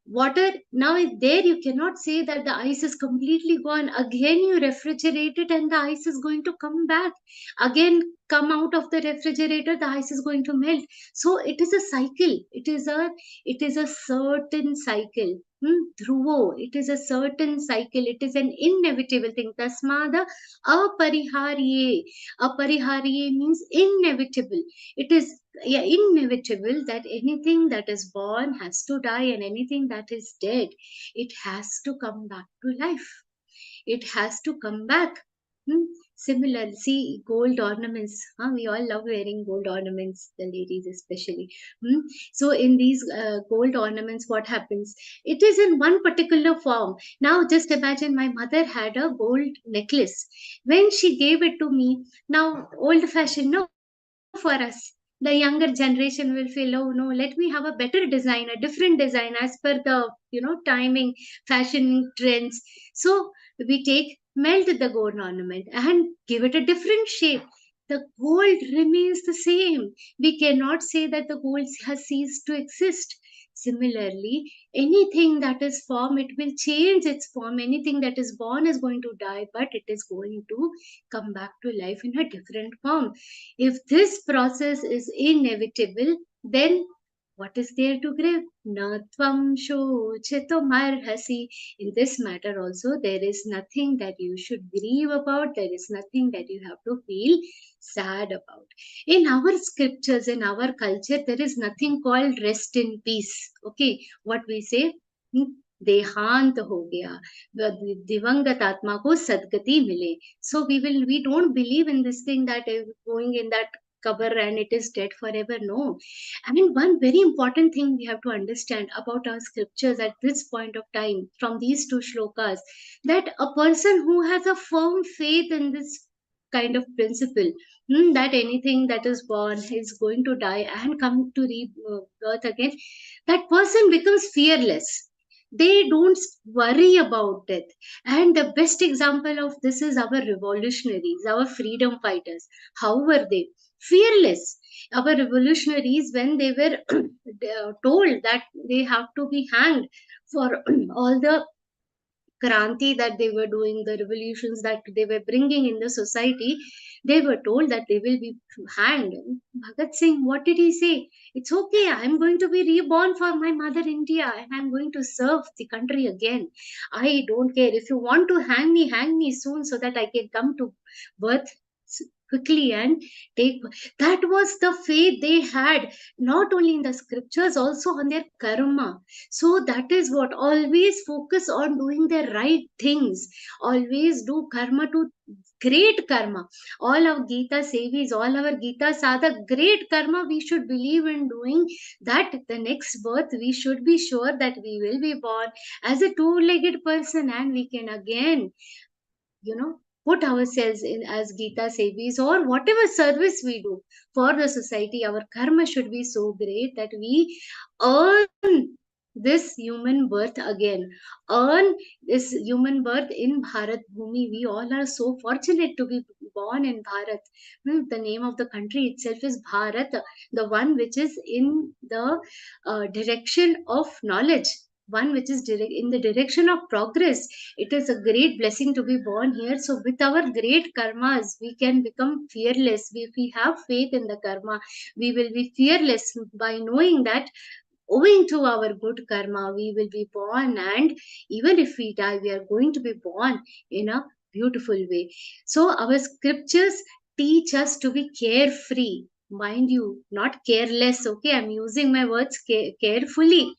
Water, now there you cannot say that the ice is completely gone. Again you refrigerate it and the ice is going to come back. Again come out of the refrigerator, the ice is going to melt. So it is a cycle. It is a certain cycle. Dhruvo, it is a certain cycle. It is an inevitable thing. Tasmada apariharye. Apariharye means inevitable. It is inevitable that anything that is born has to die, and anything that is dead, it has to come back to life. It has to come back. Similarly, see, gold ornaments. We all love wearing gold ornaments, the ladies especially. So in these gold ornaments, what happens? It is in one particular form. Now just imagine my mother had a gold necklace. When she gave it to me, now old fashioned, no, for us, the younger generation will feel, oh no, let me have a better design, a different design as per the timing, fashion trends. So we melt the gold ornament and give it a different shape. The gold remains the same. We cannot say that the gold has ceased to exist. Similarly, anything that is form, it will change its form. Anything that is born is going to die, but it is going to come back to life in a different form. If this process is inevitable, then what is there to grieve? Natvam shochitumarhasi. In this matter also, there is nothing that you should grieve about. There is nothing that you have to feel sad about. In our scriptures, in our culture, there is nothing called rest in peace. Okay, what we say? देहांत हो गया, दिवंगत आत्मा को सदगति मिले. So we don't believe in this thing that going in that cover and it is dead forever. No. I mean, one very important thing we have to understand about our scriptures at this point of time from these two shlokas, that a person who has a firm faith in this kind of principle, that anything that is born is going to die and come to rebirth again, that person becomes fearless. They don't worry about death. And the best example of this is our revolutionaries, our freedom fighters. How were they? Fearless. Our revolutionaries, when they were told that they have to be hanged for all the Kranti that they were doing, the revolutions that they were bringing in the society, they were told that they will be hanged. Bhagat Singh, what did he say? It's okay, I'm going to be reborn for my mother India and I'm going to serve the country again. I don't care. If you want to hang me soon so that I can come to birth quickly and take. That was the faith they had, not only in the scriptures, also on their karma. So that is what, always focus on doing the right things, always do karma to great karma. All our Gita Sevis, all our Gita Sadhak, great karma we should believe in doing, that the next birth we should be sure that we will be born as a two-legged person and we can again put ourselves in, as Gita Sevis, or whatever service we do for the society, our karma should be so great that we earn this human birth again, earn this human birth in Bharat Bhumi. We all are so fortunate to be born in Bharat. The name of the country itself is Bharat, the one which is in the direction of knowledge, one which is in the direction of progress. It is a great blessing to be born here. So with our great karmas, we can become fearless. If we have faith in the karma, we will be fearless by knowing that owing to our good karma, we will be born, and even if we die, we are going to be born in a beautiful way. So our scriptures teach us to be carefree. Mind you, not careless. Okay, I'm using my words carefully.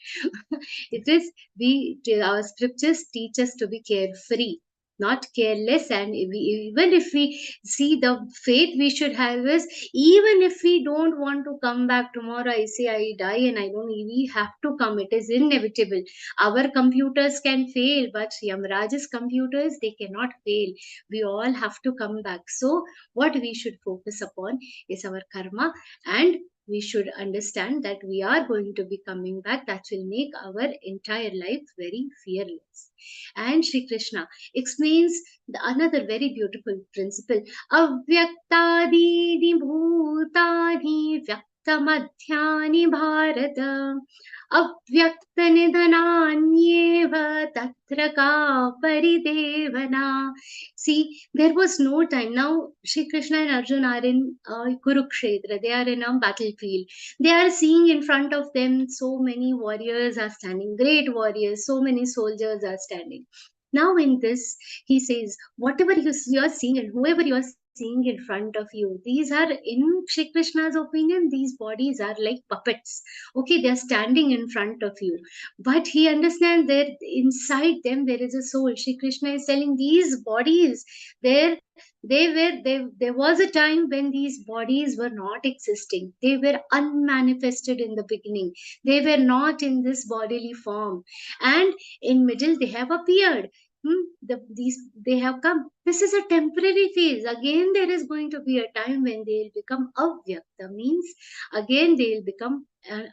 It is, we, our scriptures teach us to be carefree, not careless. And even if we see, the faith we should have is, even if we don't want to come back tomorrow, I say I die and I don't, we have to come, it is inevitable. Our computers can fail, but Yamraj's computers, they cannot fail. We all have to come back. So what we should focus upon is our karma, and we should understand that we are going to be coming back. That will make our entire life very fearless. And Sri Krishna explains another very beautiful principle. Avyaktadini bhutani vyaktamadhyani bharata avyaktanidhananyeva tatra ka paridevana. See, there was no time. Now Shri Krishna and Arjuna are in Kurukshetra. They are in a battlefield. They are seeing in front of them so many warriors are standing, great warriors, so many soldiers are standing. Now in this, he says, whatever you are seeing and whoever you are seeing in front of you, these are, in Shri Krishna's opinion, these bodies are like puppets. Okay, they are standing in front of you, but he understands that inside them there is a soul. Shri Krishna is telling, these bodies, there there was a time when these bodies were not existing. They were unmanifested in the beginning. They were not in this bodily form, and in middle they have appeared. These, they have come. This is a temporary phase. Again there is going to be a time when they will become avyakta, means again they will become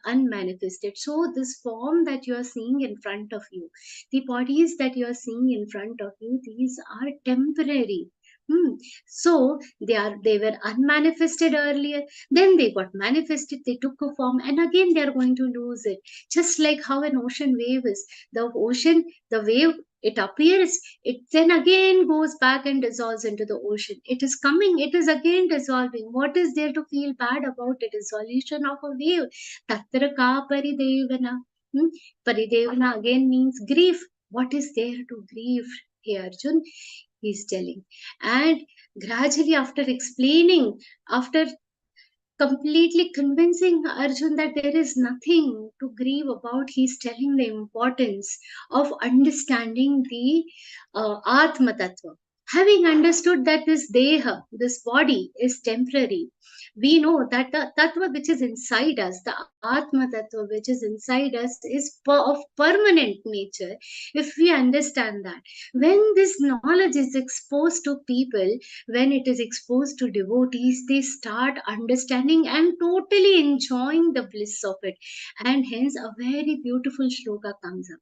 unmanifested. So this form that you are seeing in front of you, the bodies that you are seeing in front of you, these are temporary. So they were unmanifested earlier, then they got manifested, they took a form, and again they are going to lose it. Just like how an ocean wave is. The ocean, the wave, it appears, it then again goes back and dissolves into the ocean. It is coming, it is again dissolving. What is there to feel bad about it? Dissolution of a wave. Tatra ka paridevana. Paridevana again means grief. What is there to grieve? Hey Arjun, he's telling. And gradually, after explaining, after completely convincing Arjun that there is nothing to grieve about, he's telling the importance of understanding the Atma Tattva. Having understood that this Deha, this body, is temporary, we know that the Tattva which is inside us, the Atma Tattva which is inside us, is of permanent nature. If we understand that, when this knowledge is exposed to people, when it is exposed to devotees, they start understanding and totally enjoying the bliss of it. And hence a very beautiful shloka comes up.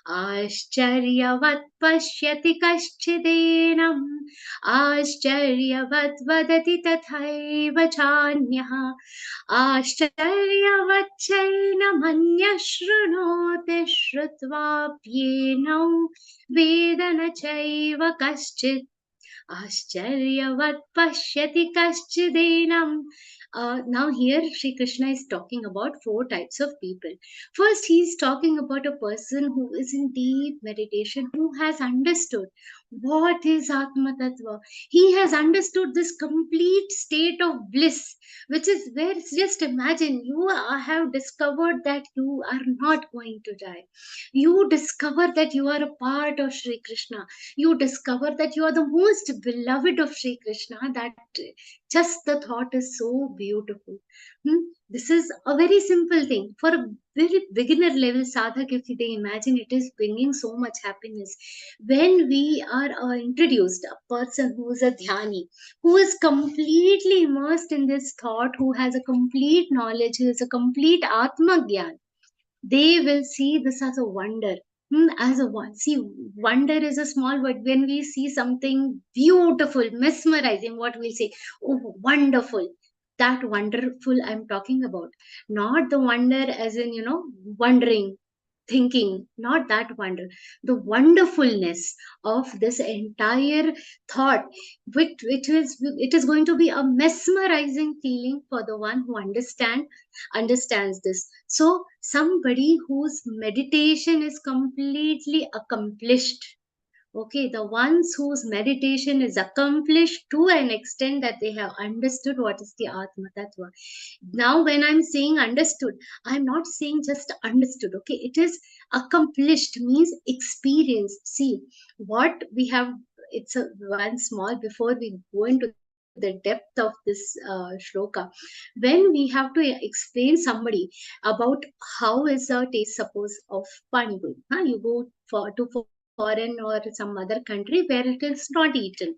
आश्चर्यवत् पश्यति कश्चिदेनम् आश्चर्यवत् वदति तथैव चान्यः आश्चर्यवच्चैनमन्यः शृणोति श्रुत्वाप्येनौ वेद न चैव कश्चित् आश्चर्यवत् पश्यति कश्चिदेनम्. Now here Sri Krishna is talking about 4 types of people. First, he is talking about a person who is in deep meditation, who has understood what is Atma Tattva. He has understood this complete state of bliss, which is where, just imagine, you have discovered that you are not going to die. You discover that you are a part of Sri Krishna. You discover that you are the most beloved of Sri Krishna. That Just the thought is so beautiful. This is a very simple thing. For a very beginner level sadhak, if they imagine, it is bringing so much happiness. When we are introduced, a person who is a dhyani, who is completely immersed in this thought, who has a complete knowledge, who has a complete Atma Gyan, they will see this as a wonder. As a one, see, wonder is a small word. When we see something beautiful, mesmerizing, what we'll say, oh, wonderful. That wonderful I'm talking about, not the wonder as in, wondering, thinking, not that wonder, the wonderfulness of this entire thought, which is, it is going to be a mesmerizing feeling for the one who understands this. So somebody whose meditation is completely accomplished, okay, the ones whose meditation is accomplished to an extent that they have understood what is the Atma Tattva. Now, when I'm saying understood, I'm not saying just understood, okay? It is accomplished, means experienced. See, what we have, it's a one small, before we go into the depth of this shloka, when we have to explain somebody about how is a taste, suppose, of pani puri, you go to foreign or some other country where it is not eaten,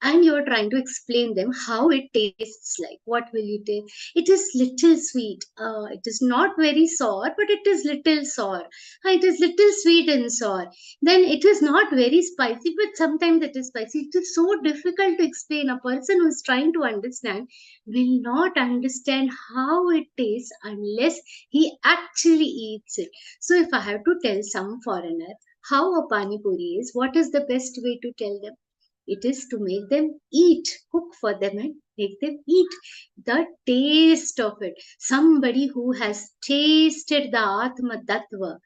and you're trying to explain them how it tastes like, what will you take? It is little sweet, it is not very sour, but it is little sour. It is little sweet and sour. Then it is not very spicy, but sometimes it is spicy. It is so difficult to explain. A person who is trying to understand will not understand how it tastes unless he actually eats it. So if I have to tell some foreigner how a pani puri is, what is the best way to tell them? It is to make them eat, cook for them and make them eat. The taste of it. Somebody who has tasted the Atma Tattva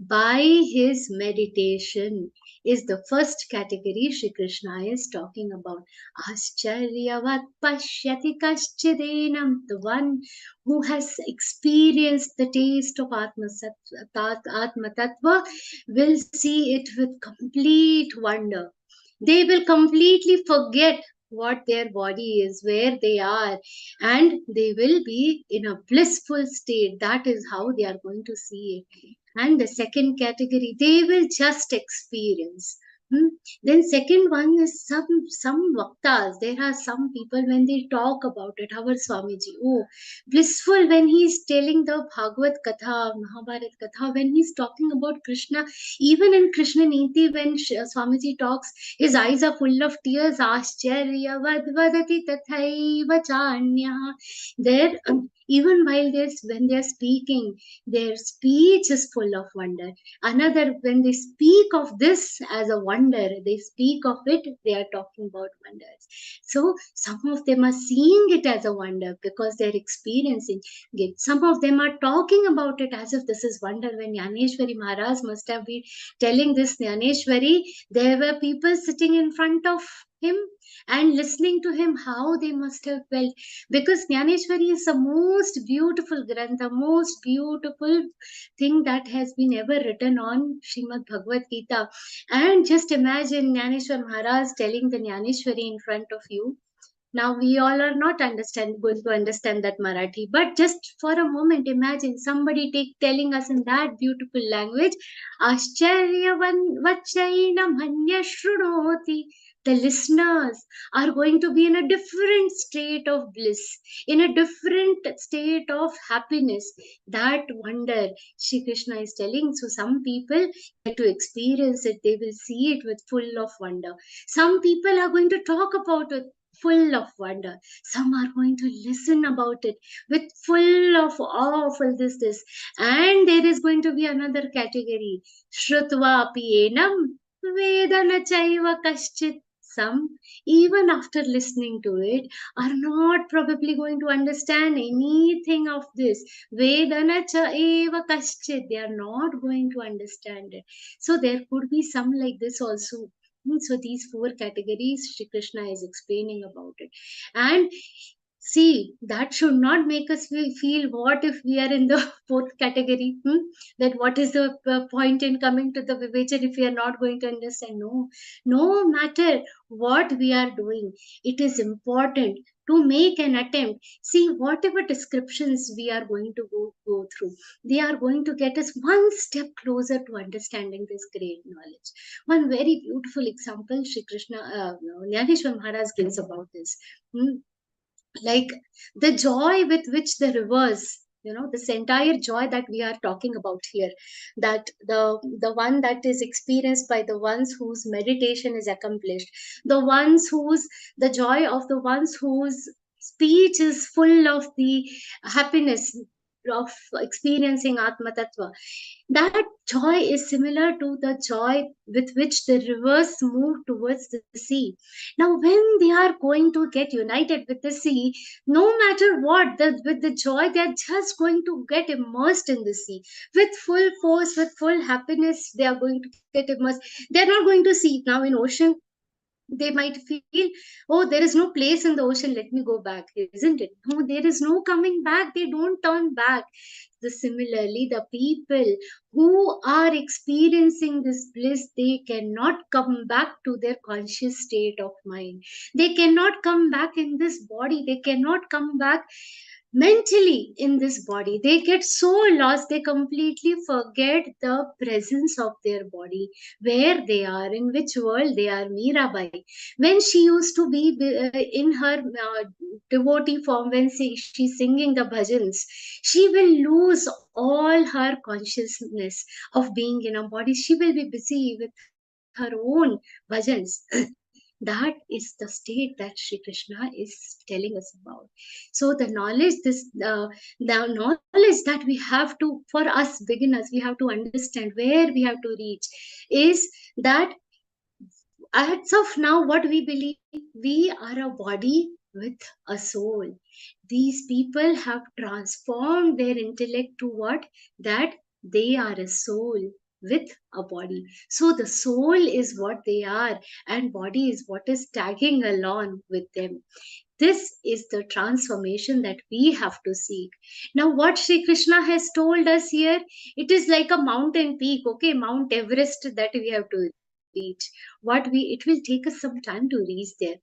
by his meditation is the first category Shri Krishna is talking about. Ascharyavat pashyati kaschidenam. The one who has experienced the taste of Atma Tattva will see it with complete wonder. They will completely forget what their body is, where they are, and they will be in a blissful state. That is how they are going to see it. And the second category, they will just experience. Then second one is some vaktas. There are some people when they talk about it. Our Swamiji, oh, blissful when he is telling the Bhagavad Katha, Mahabharat Katha, when he is talking about Krishna, even in Krishna Niti, when Swamiji talks, his eyes are full of tears. Ascharya vadvadati tathaiva chanya. There, even while when they are speaking, their speech is full of wonder. Another, when they speak of this as a wonder, they speak of it, they are talking about wonders. So some of them are seeing it as a wonder because they're experiencing it. Some of them are talking about it as if this is wonder. When Jnaneshwari Maharaj must have been telling this Jnaneshwari, there were people sitting in front of him and listening to him, how they must have felt. Because Jnaneshwari is the most beautiful grantha, most beautiful thing that has been ever written on Śrīmad-Bhagavadgītā. And just imagine Jnaneshwar Maharaj telling the Jnaneshwari in front of you. Now we all are not going to understand that Marathi, but just for a moment, imagine somebody telling us in that beautiful language, Ascharyavan vachaina manya shrunoti. The listeners are going to be in a different state of bliss, in a different state of happiness. That wonder Shri Krishna is telling. So some people get to experience it, they will see it with full of wonder. Some people are going to talk about it full of wonder. Some are going to listen about it with full of awe, full this. And there is going to be another category. Shrutva pienam vedana chaiva kaschit. Some, even after listening to it, are not probably going to understand anything of this. Vedana chaiva kaschit. They are not going to understand it. So there could be some like this also. So these four categories Shri Krishna is explaining about it. And See, that should not make us feel what if we are in the fourth category. That what is the point in coming to the Vivechan if we are not going to understand? No, no matter what we are doing, it is important to make an attempt. See, whatever descriptions we are going to go through, they are going to get us one step closer to understanding this great knowledge. One very beautiful example Shri Krishna, Jnaneshwar Maharaj gives about this. Like the joy with which the rivers, this entire joy that we are talking about here, that the one that is experienced by the ones whose meditation is accomplished, the joy of the ones whose speech is full of the happiness of experiencing Atma Tattva, that joy is similar to the joy with which the rivers move towards the sea. Now, when they are going to get united with the sea, no matter what, with the joy, they are just going to get immersed in the sea with full force, with full happiness. They are going to get immersed. They are not going to see now in ocean. They might feel, oh, there is no place in the ocean, let me go back, isn't it? No, there is no coming back. They don't turn back. Similarly, the people who are experiencing this bliss, they cannot come back to their conscious state of mind. They cannot come back in this body. They cannot come back mentally in this body. They get so lost, they completely forget the presence of their body, where they are, in which world they are. Mirabai, when she used to be in her devotee form, when she's singing the bhajans, she will lose all her consciousness of being in a body. She will be busy with her own bhajans. That is the state that Shri Krishna is telling us about. So the knowledge, the knowledge that we have to, for us beginners, we have to understand where we have to reach, is that as of now, what we believe, we are a body with a soul. These people have transformed their intellect to what? That they are a soul with a body. So the soul is what they are, and body is what is tagging along with them. This is the transformation that we have to seek. Now, what Sri Krishna has told us here, it is like a mountain peak, okay, Mount Everest that we have to reach. It will take us some time to reach there.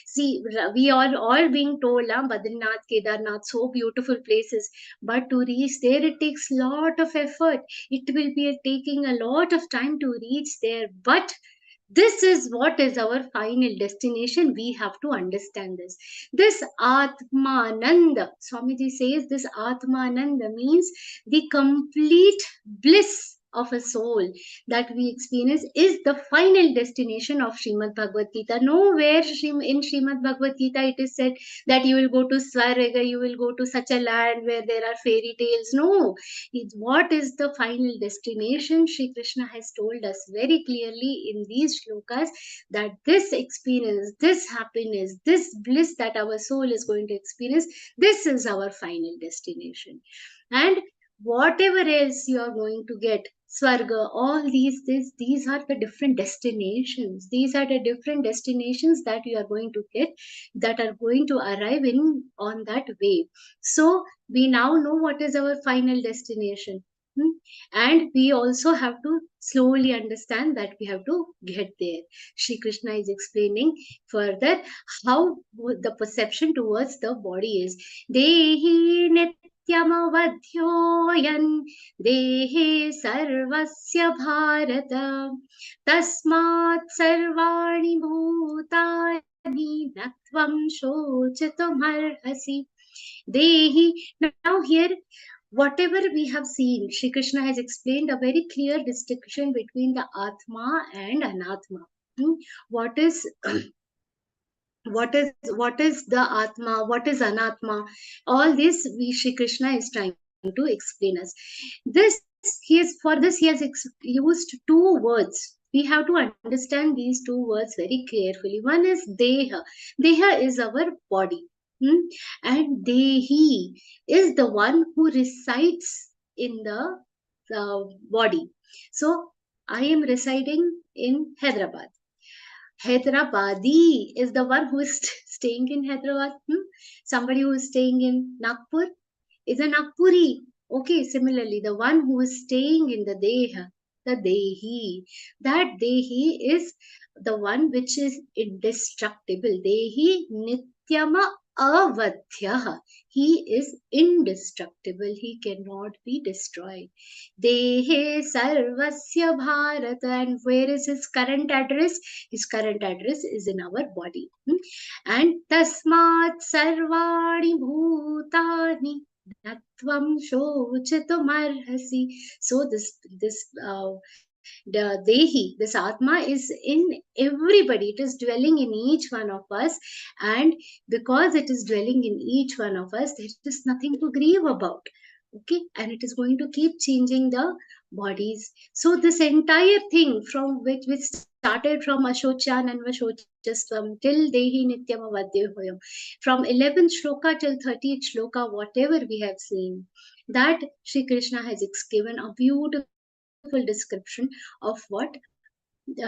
See, we are all being told, Badrinath, Kedarnath, so beautiful places, but to reach there, it takes lot of effort. It will be taking a lot of time to reach there, but this is what is our final destination. We have to understand this. This Atmananda, Swamiji says, this Atmananda means the complete bliss of a soul that we experience is the final destination of Śrīmad-Bhagavadgītā. Nowhere in Śrīmad-Bhagavadgītā it is said that you will go to Svarga, you will go to such a land where there are fairy tales. No, what is the final destination? Shri Krishna has told us very clearly in these shlokas that this experience, this happiness, this bliss that our soul is going to experience, this is our final destination. And whatever else you are going to get, Swarga, all these are the different destinations. These are the different destinations that you are going to get, that are going to arrive in on that way. So we now know what is our final destination. And we also have to slowly understand that we have to get there. Shri Krishna is explaining further how the perception towards the body is. Dehi nityamavadhyoyan dehe sarvasya bharata tasmat sarvani bhutani natvam shochatum arhasi. Dehi. Now here, whatever we have seen, Shri Krishna has explained a very clear distinction between the Atma and Anatma. What is the Atma? What is Anatma? All this Shri Krishna is trying to explain us. He has used two words. We have to understand these two words very carefully. One is Deha. Deha is our body. And Dehi is the one who resides in the body. So I am residing in Hyderabad. Hyderabadi is the one who is staying in Hyderabad. Somebody who is staying in Nagpur is a Nagpuri. Okay, similarly, the one who is staying in the Deha, the Dehi, that Dehi is the one which is indestructible. Dehi Nityama Avadhyaha. He is indestructible. He cannot be destroyed. Dehe Sarvasya Bharata. And where is his current address? His current address is in our body. And Tasmat Sarvani Bhutani Natvam Shochitumarhasi. So the Dehi, this Atma is in everybody. It is dwelling in each one of us. And because it is dwelling in each one of us, there is nothing to grieve about. Okay, and it is going to keep changing the bodies. So this entire thing from which started from Ashochan and Vashochisvam till Dehi Nityam Avadyohoyam, from 11th shloka till 30th shloka, whatever we have seen, that Shri Krishna has given a beautiful description of what,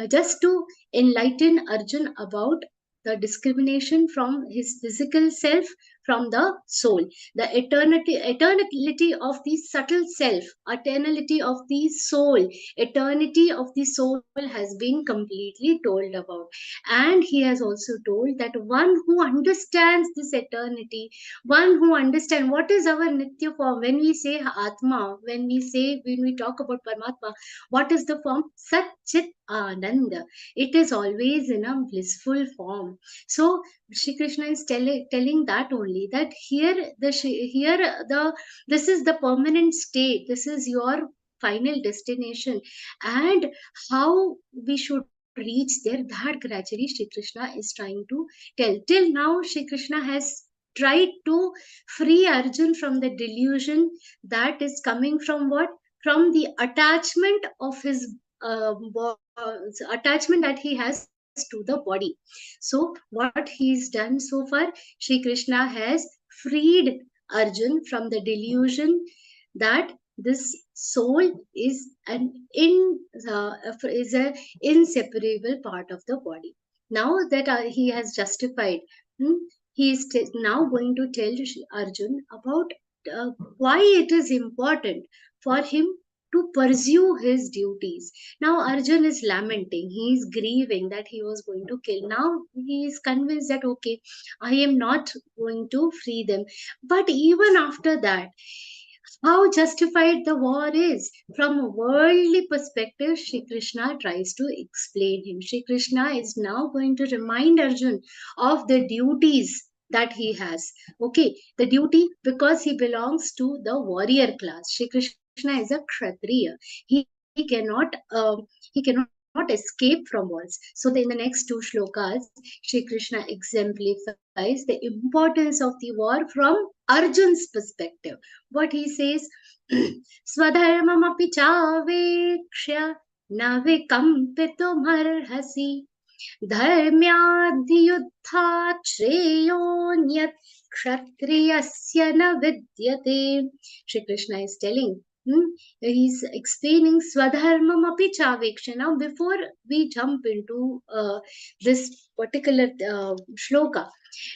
just to enlighten Arjun about the discrimination from his physical self, from the soul, the eternality of the subtle self, eternality of the soul, eternity of the soul has been completely told about. And he has also told that one who understands this eternity, one who understands what is our nitya form. When we say Atma, when we talk about Paramatma, what is the form? Sat Chit Ananda. It is always in a blissful form. So Shri Krishna is telling that only, that this is the permanent state. This is your final destination, and how we should reach there, that gradually Shri Krishna is trying to tell. Till now, Shri Krishna has tried to free Arjun from the delusion that is coming from what? From the attachment of his attachment that he has to the body. So what he's done so far, Shri Krishna has freed Arjun from the delusion that this soul is is a inseparable part of the body. Now that he has justified, he is now going to tell Arjun about why it is important for him to pursue his duties. Now Arjun is lamenting, he is grieving that he was going to kill. Now he is convinced that okay, I am not going to free them. But even after that, how justified the war is from a worldly perspective, Shri Krishna tries to explain him. Shri Krishna is now going to remind Arjun of the duties that he has. Okay, the duty, because he belongs to the warrior class. Shri Krishna is a Kshatriya. He cannot escape from wars. So in the next two shlokas, Shri Krishna exemplifies the importance of the war from Arjun's perspective. What he says, Swadharmamapi chavekshya na vikampitum dharmyadhyuddhat shreyonyat kshatriyasya na vidyate. Shri Krishna is telling, he's explaining Swadharmam api chaveksha. Now, before we jump into this particular shloka,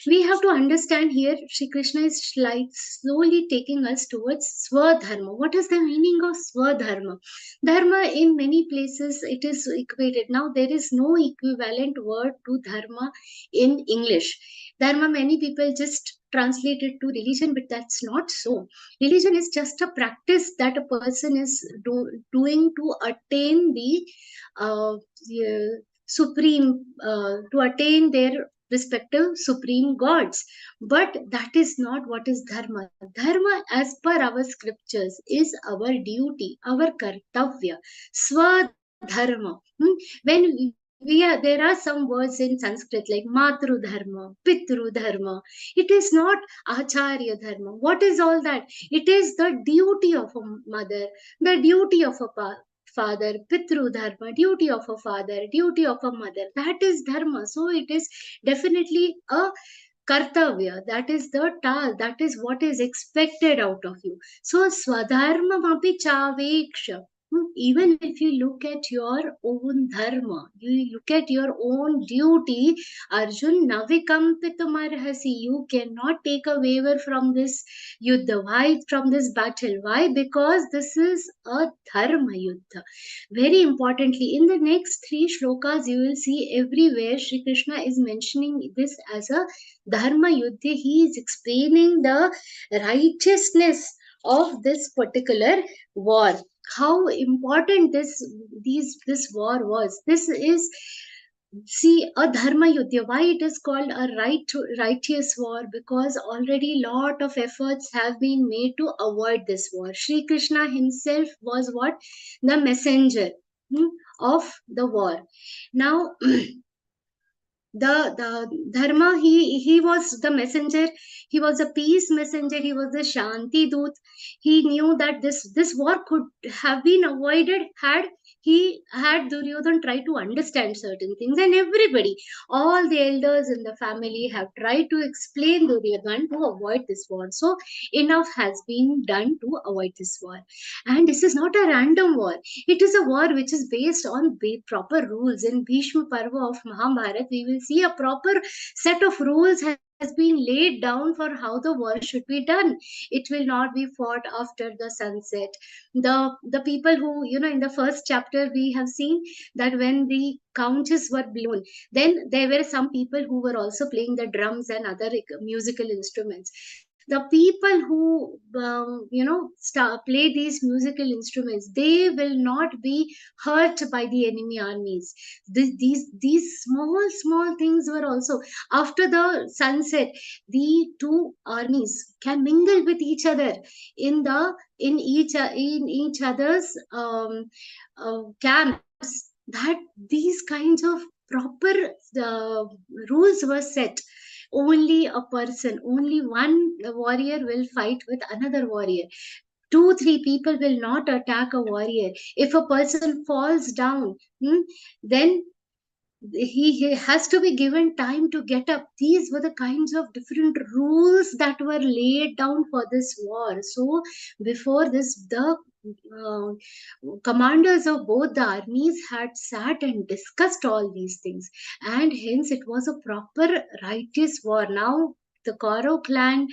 we have to understand here Shri Krishna is slowly taking us towards Swadharma. What is the meaning of Swadharma? Dharma, in many places, it is equated. Now, there is no equivalent word to dharma in English. Dharma, many people just translate it to religion, but that's not so. Religion is just a practice that a person is doing to attain the supreme, to attain their respective supreme gods. But that is not what is dharma. Dharma, as per our scriptures, is our duty, our kartavya, swadharma. When there are some words in Sanskrit like matru dharma, pitru dharma. It is not acharya dharma. What is all that? It is the duty of a mother, the duty of a father, pitru dharma, duty of a father, duty of a mother. That is dharma. So it is definitely a kartavya. That is the task. That is what is expected out of you. So swadharma mapi chaveksha. Even if you look at your own dharma, you look at your own duty, Arjun, navikampitumarhasi, you cannot take a waiver from this yuddha. Why from this battle? Why? Because this is a dharma yuddha. Very importantly, in the next three shlokas, you will see everywhere Shri Krishna is mentioning this as a dharma yuddha. He is explaining the righteousness of this particular war, how important this war was. This is, see, a dharma yuddha. Why it is called a righteous war? Because already lot of efforts have been made to avoid this war. Shri Krishna himself was what? The messenger of the war. Now the dharma, he was the messenger, he was a peace messenger, he was the shanti doot. He knew that this war could have been avoided had he had Duryodhan try to understand certain things, and everybody, all the elders in the family have tried to explain Duryodhan to avoid this war. So enough has been done to avoid this war. And this is not a random war, it is a war which is based on proper rules. In Bhishma Parva of Mahabharata, we will see a proper set of rules has been laid down for how the war should be done. It will not be fought after the sunset. The people who, in the first chapter we have seen that when the conches were blown, then there were some people who were also playing the drums and other musical instruments. The people who play these musical instruments, they will not be hurt by the enemy armies. These small things were also, after the sunset, the two armies can mingle with each other in each other's camps. That these kinds of proper uh, rules were set. Only a person, only one warrior will fight with another warrior. Two, three people will not attack a warrior. If a person falls down, then he has to be given time to get up. These were the kinds of different rules that were laid down for this war. So before this, the commanders of both the armies had sat and discussed all these things, and hence it was a proper righteous war. Now the Kaurav clan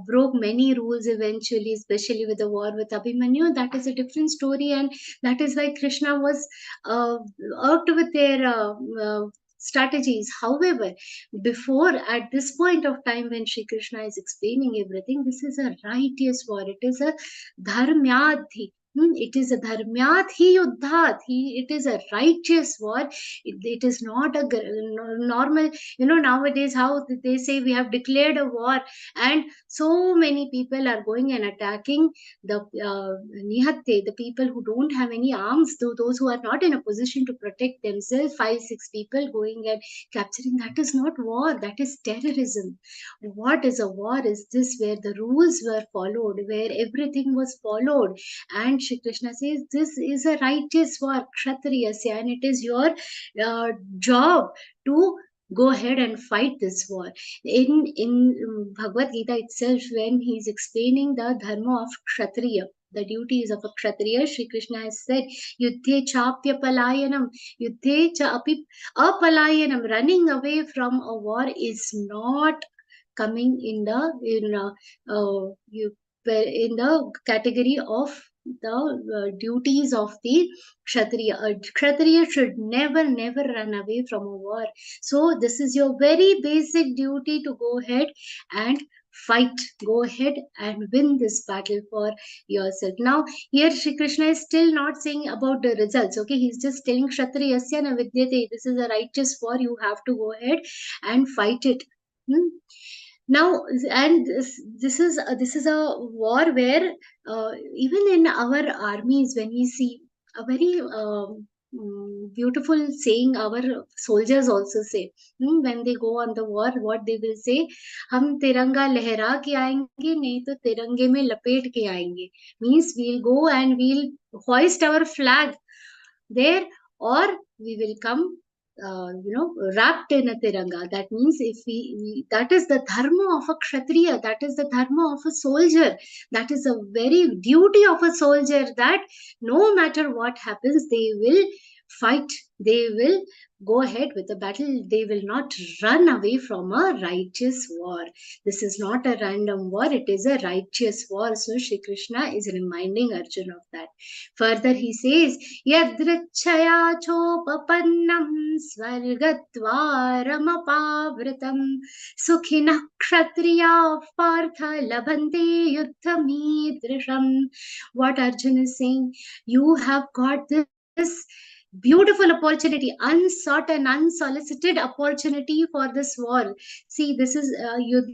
broke many rules eventually, especially with the war with Abhimanyu. That is a different story, and that is why Krishna was irked with their strategies. However, before, at this point of time when Shri Krishna is explaining everything, this is a righteous war. It is a dharmyadhi. It is a dharmyathi yuddhat. It is a righteous war. It is not a normal, nowadays how they say we have declared a war and so many people are going and attacking the nihatte, the people who don't have any arms, those who are not in a position to protect themselves, 5-6 people going and capturing. That is not war, that is terrorism. What is a war is this, where the rules were followed, where everything was followed. And Shri Krishna says this is a righteous war, kshatriyasya, and it is your job to go ahead and fight this war. In Bhagavad Gita itself, when he is explaining the dharma of kshatriya, the duties of a kshatriya, Shri Krishna has said, Yuddhe chapya palayanam, Yuddhe cha api apalayanam, running away from a war is not coming in the category of the duties of the kshatriya. A kshatriya should never run away from a war. So this is your very basic duty, to go ahead and fight, go ahead and win this battle for yourself. Now here Shri Krishna is still not saying about the results. Okay, he's just telling kshatriyasya na vidyate, this is a righteous war, you have to go ahead and fight it. Now, and this is a war where even in our armies, when we see a very beautiful saying, our soldiers also say, when they go on the war, what they will say, हम तिरंगा लहरा के आएंगे, नहीं तो तिरंगे में लपेट के आएंगे. Means we'll go and we'll hoist our flag there, or we will come wrapped in a tiranga. That means if that is the dharma of a kshatriya, that is the dharma of a soldier, that is the very duty of a soldier, that no matter what happens, they will fight, they will go ahead with the battle, they will not run away from a righteous war. This is not a random war, it is a righteous war. So Shri Krishna is reminding Arjuna of that. Further he says, Yadrichaya chopapannam svargatvaramapavritam sukhinah kshatriya partha labhante yuddhamidrisham. What Arjuna is saying, you have got this beautiful opportunity, unsought and unsolicited opportunity for this war. See, this is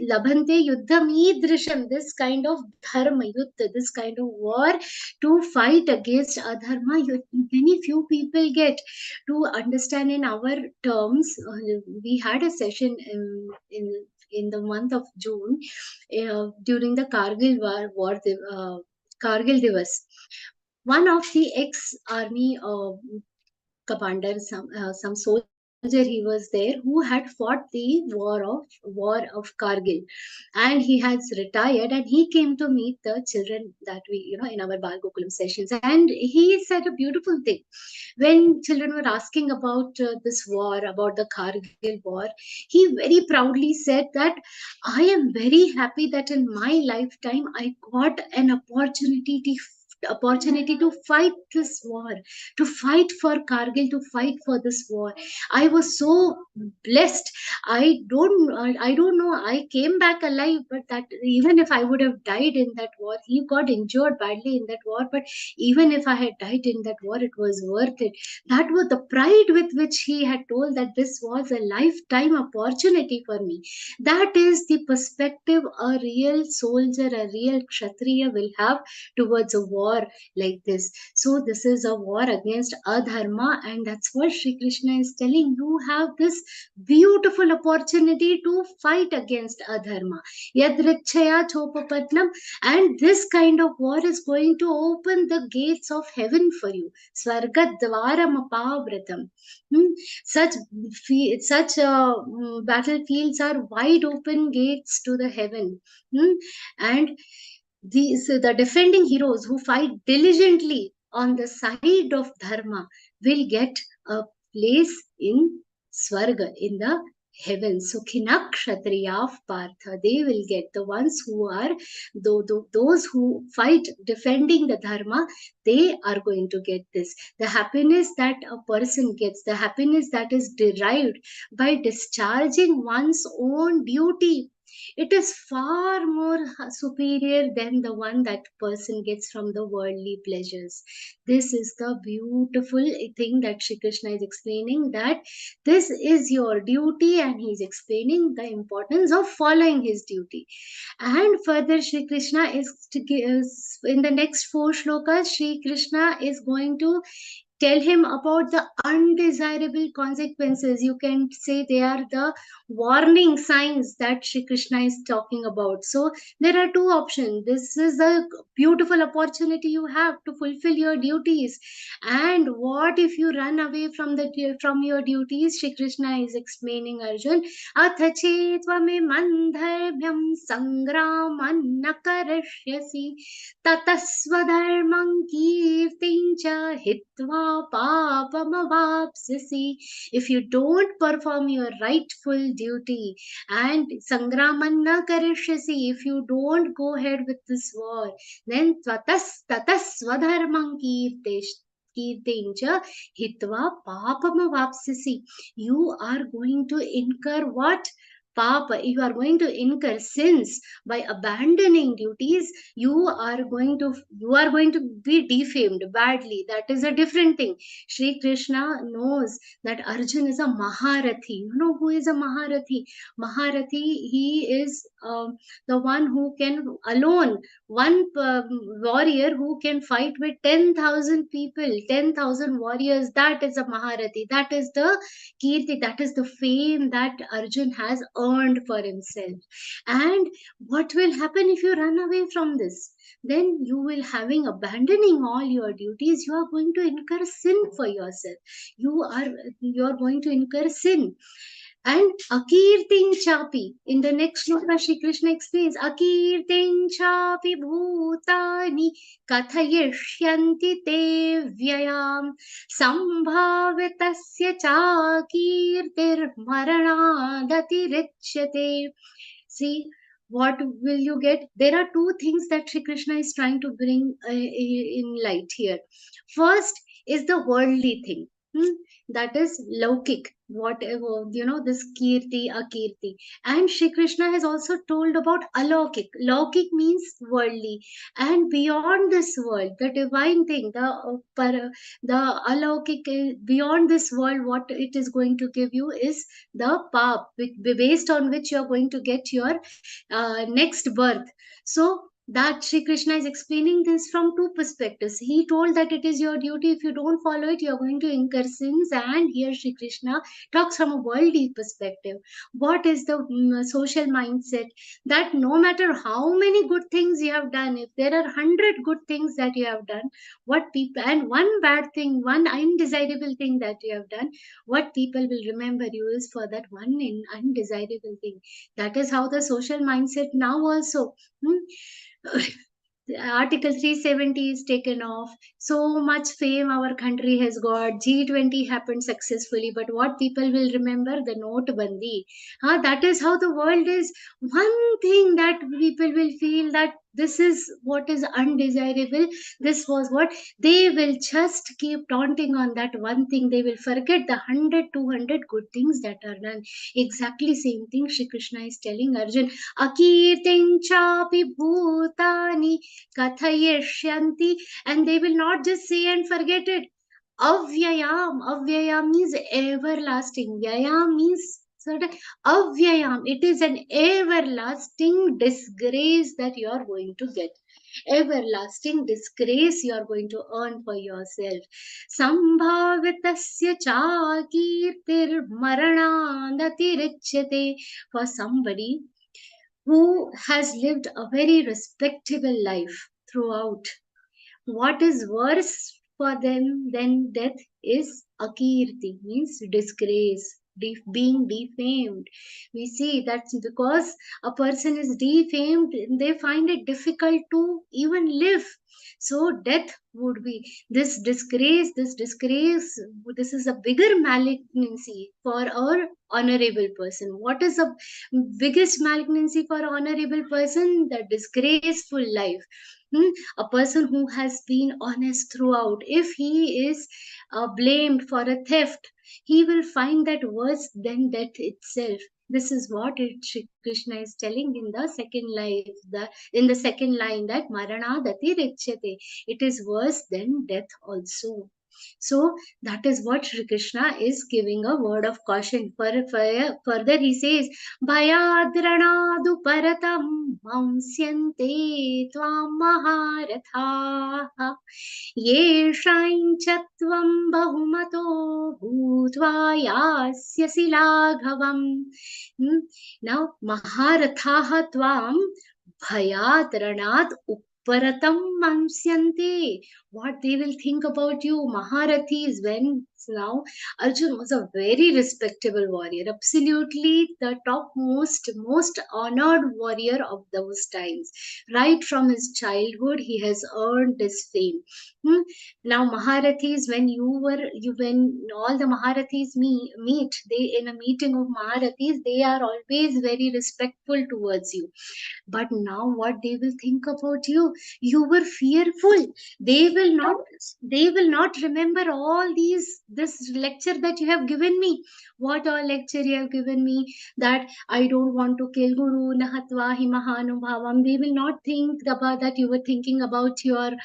labhante yuddham idrisham, this kind of dharma yuddha, this kind of war to fight against adharma. Many few people get to understand in our terms. We had a session in the month of June during the Kargil war Kargil Divas. One of the ex-army commander, some soldier, he was there who had fought the war of Kargil, and he has retired, and he came to meet the children that we, in our Bal Gokulam sessions, and he said a beautiful thing. When children were asking about this war, about the Kargil war, he very proudly said that I am very happy that in my lifetime I got an opportunity to fight this war, to fight for Kargil, to fight for this war. I was so blessed. I don't know. I came back alive, but that even if I would have died in that war, he got injured badly in that war. But even if I had died in that war, it was worth it. That was the pride with which he had told that this was a lifetime opportunity for me. That is the perspective a real soldier, a real kshatriya will have towards a war like this. So this is a war against adharma, and that's what Shri Krishna is telling. You have this beautiful opportunity to fight against adharma. Yadrichaya chopapatnam, and this kind of war is going to open the gates of heaven for you. Svargadvaramapavratam. Such battlefields are wide open gates to the heaven. And the defending heroes who fight diligently on the side of dharma will get a place in Swarga, in the heavens. Sukhinak kshatriya partha, they will get, the ones who are those who fight defending the dharma, they are going to get this. The happiness that a person gets, the happiness that is derived by discharging one's own duty, it is far more superior than the one that person gets from the worldly pleasures. This is the beautiful thing that Shri Krishna is explaining, that this is your duty, and he is explaining the importance of following his duty. And further, Shri Krishna is in the next 4 shlokas, Shri Krishna is going to tell him about the undesirable consequences. You can say they are the warning signs that Shri Krishna is talking about. So there are 2 options. This is a beautiful opportunity you have to fulfill your duties. And what if you run away from your duties? Shri Krishna is explaining, Arjun, athache tvame mandharbhyam sangraman nakarishyasi tatasvadharmam kirtincha hitva papamavapsisi. If you don't perform your rightful duty and sangramanna karishyasi, if you don't go ahead with this war, then tatasvadharmam kirtincha hitva papamavapsisi, you are going to incur what? Papa, you are going to incur sins by abandoning duties. You are going to be defamed badly. That is a different thing. Shri Krishna knows that Arjun is a Maharathi. You know who is a Maharathi? Maharathi, he is the one who can alone, one warrior who can fight with 10,000 people, 10,000 warriors. That is a Maharathi. That is the kirti, that is the fame that Arjun has earned for himself. And what will happen if you run away from this? Then you will, having abandoning all your duties, you are going to incur sin for yourself. You are going to incur sin. And akirtin chapi, in the next shloka, Shri Krishna explains, akirtin chapi bhutani kathayishyanti te vyayam sambhavitasya chakirtir maranadati richyate. See, what will you get? There are two things that Shri Krishna is trying to bring in light here. First is the worldly thing. That is laukik, whatever, this kirti, akirti. And Shri Krishna has also told about alaukik. Laukik means worldly. And beyond this world, the divine thing, the alaukik, beyond this world, what it is going to give you is the path, based on which you are going to get your next birth. So that Sri Krishna is explaining this from two perspectives. He told that it is your duty. If you don't follow it, you are going to incur sins. And here Sri Krishna talks from a worldly perspective. What is the social mindset? That no matter how many good things you have done, if there are 100 good things that you have done, what people, and one bad thing, one undesirable thing that you have done, what people will remember you is for that one undesirable thing. That is how the social mindset now also. Article 370 is taken off. So much fame our country has got. G20 happened successfully, but what people will remember? The note bandi. That is how the world is. One thing that people will feel, that this is what is undesirable. This was what they will just keep taunting on, that one thing. They will forget the 100, 200 good things that are done. Exactly same thing Shri Krishna is telling Arjun. Akirtin chapi bhutani kathayishyanti, and they will not just say and forget it. Avyayam means everlasting. Vyayam means certain. Avyayam, it is an everlasting disgrace that you are going to get. Everlasting disgrace you are going to earn for yourself. Sambhavitasya chakirtir maranadati richyate. For somebody who has lived a very respectable life throughout, what is worse for them than death is akirti, means disgrace, being defamed. We see that's because a person is defamed, they find it difficult to even live. So death would be this disgrace, this is a bigger malignancy for our honorable person. What is the biggest malignancy for honorable person? The disgraceful life. A person who has been honest throughout, if he is blamed for a theft, he will find that worse than death itself. This is what Shri Krishna is telling in the second line, that marana dati richyate. It is worse than death also. So that is what Shri Krishna is giving a word of caution. Further he says, Bhayadranadu paratam mamsyante tvam maharatha yeshain chatvam bahumato bhutva yasyasi laghavam. Now, maharatha tvam bhayadranad paratam mamsyante. What they will think about you, Maharathis, when now Arjun was a very respectable warrior, absolutely the topmost, most honored warrior of those times. Right from his childhood, he has earned this fame. Now Maharathis, when all the Maharathis meet, they in a meeting of Maharathis, they are always very respectful towards you. But now what they will think about you? You were fearful. They will not remember all this lecture that you have given me. What all lecture you have given me, that I don't want to kill Guru Nahatva Himahanubhavam. They will not think about that. You were thinking about your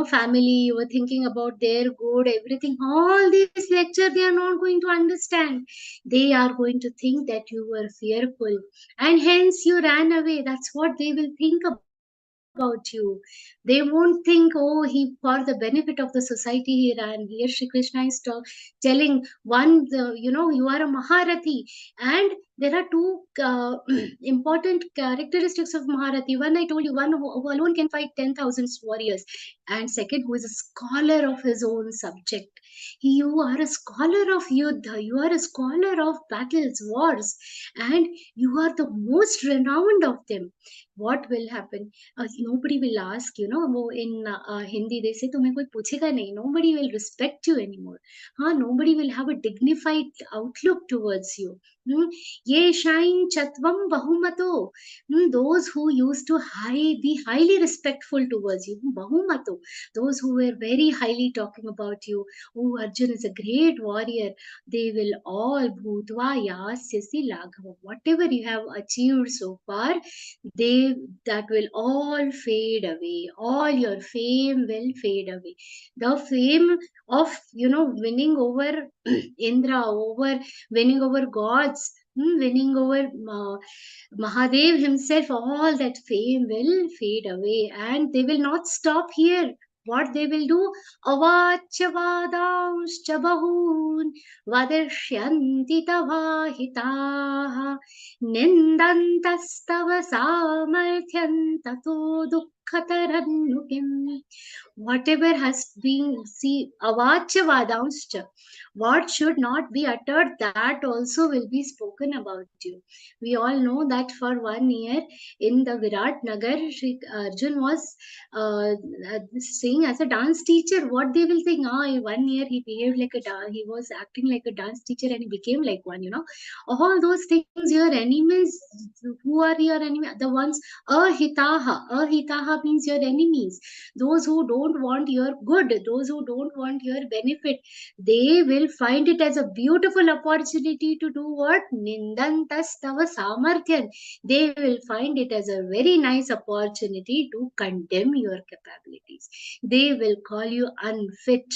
family, you were thinking about their good, everything. All these lecture they are not going to understand. They are going to think that you were fearful and hence you ran away. That's what they will think about you. They won't think, oh, he for the benefit of the society he ran. Here Shri Krishna is telling you are a Maharathi, and there are two important characteristics of Maharati. One, I told you, one who alone can fight 10,000 warriors, and second, who is a scholar of his own subject. You are a scholar of Yuddha, you are a scholar of battles, wars, and you are the most renowned of them. What will happen? Nobody will ask, in Hindi they say, "Tumhe koi puchega nahi." Nobody will respect you anymore. Nobody will have a dignified outlook towards you. Ye shine chatvam bahumato. Those who used to be highly respectful towards you, bahumato. Those who were very highly talking about you, oh, Arjun is a great warrior, they will all bhutva yasyasi laghava. Whatever you have achieved so far, that will all fade away. All your fame will fade away. The fame of winning over Indra, winning over gods, winning over Mahadev himself, all that fame will fade away, and they will not stop here. What they will do? Avachavadanscha bahun vadashyanti tavahitaha nindantastava samarthyam tato dukkatarannukim. Whatever has been, see, avachavadanscha, what should not be uttered, that also will be spoken about you. We all know that for 1 year in the Virat Nagar, Arjun was saying as a dance teacher. What they will think? 1 year he behaved like he was acting like a dance teacher and he became like one. All those things. Your enemies. Who are your enemies? The ones ahitaha. Ahitaha means your enemies. Those who don't want your good. Those who don't want your benefit. They will find it as a beautiful opportunity to do what? Nindantastava samarthyan. They will find it as a very nice opportunity to condemn your capabilities. They will call you unfit.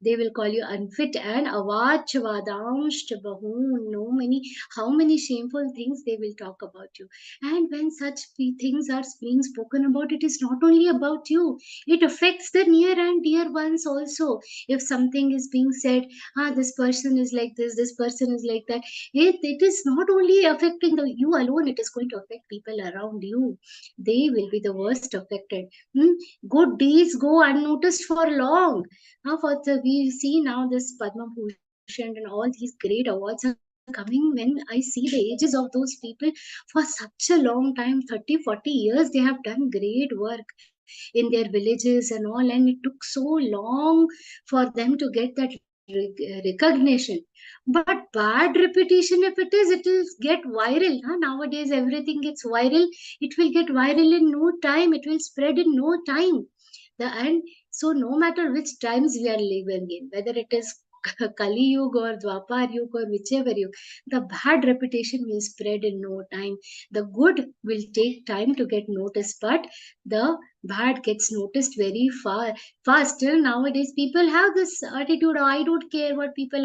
They will call you unfit and avachvadansht bahun. How many shameful things they will talk about you. And when such things are being spoken about, it is not only about you. It affects the near and dear ones also. If something is being said, this person is like this person is like that, it is not only affecting you alone, it is going to affect people around you. They will be the worst affected. Good deeds go unnoticed for long. We see now this Padma Bhushan and all these great awards are coming when I see the ages of those people. For such a long time, 30, 40 years, they have done great work in their villages and all, and it took so long for them to get that recognition. But bad reputation, if it will get viral. Nowadays everything gets viral. It will get viral in no time. It will spread in no time. And so no matter which times we are living in, whether it is Kali Yuga or Dwapar Yuga or whichever Yuga, the bad reputation will spread in no time. The good will take time to get noticed, but the bad gets noticed very fast. Till nowadays, people have this attitude, I don't care what people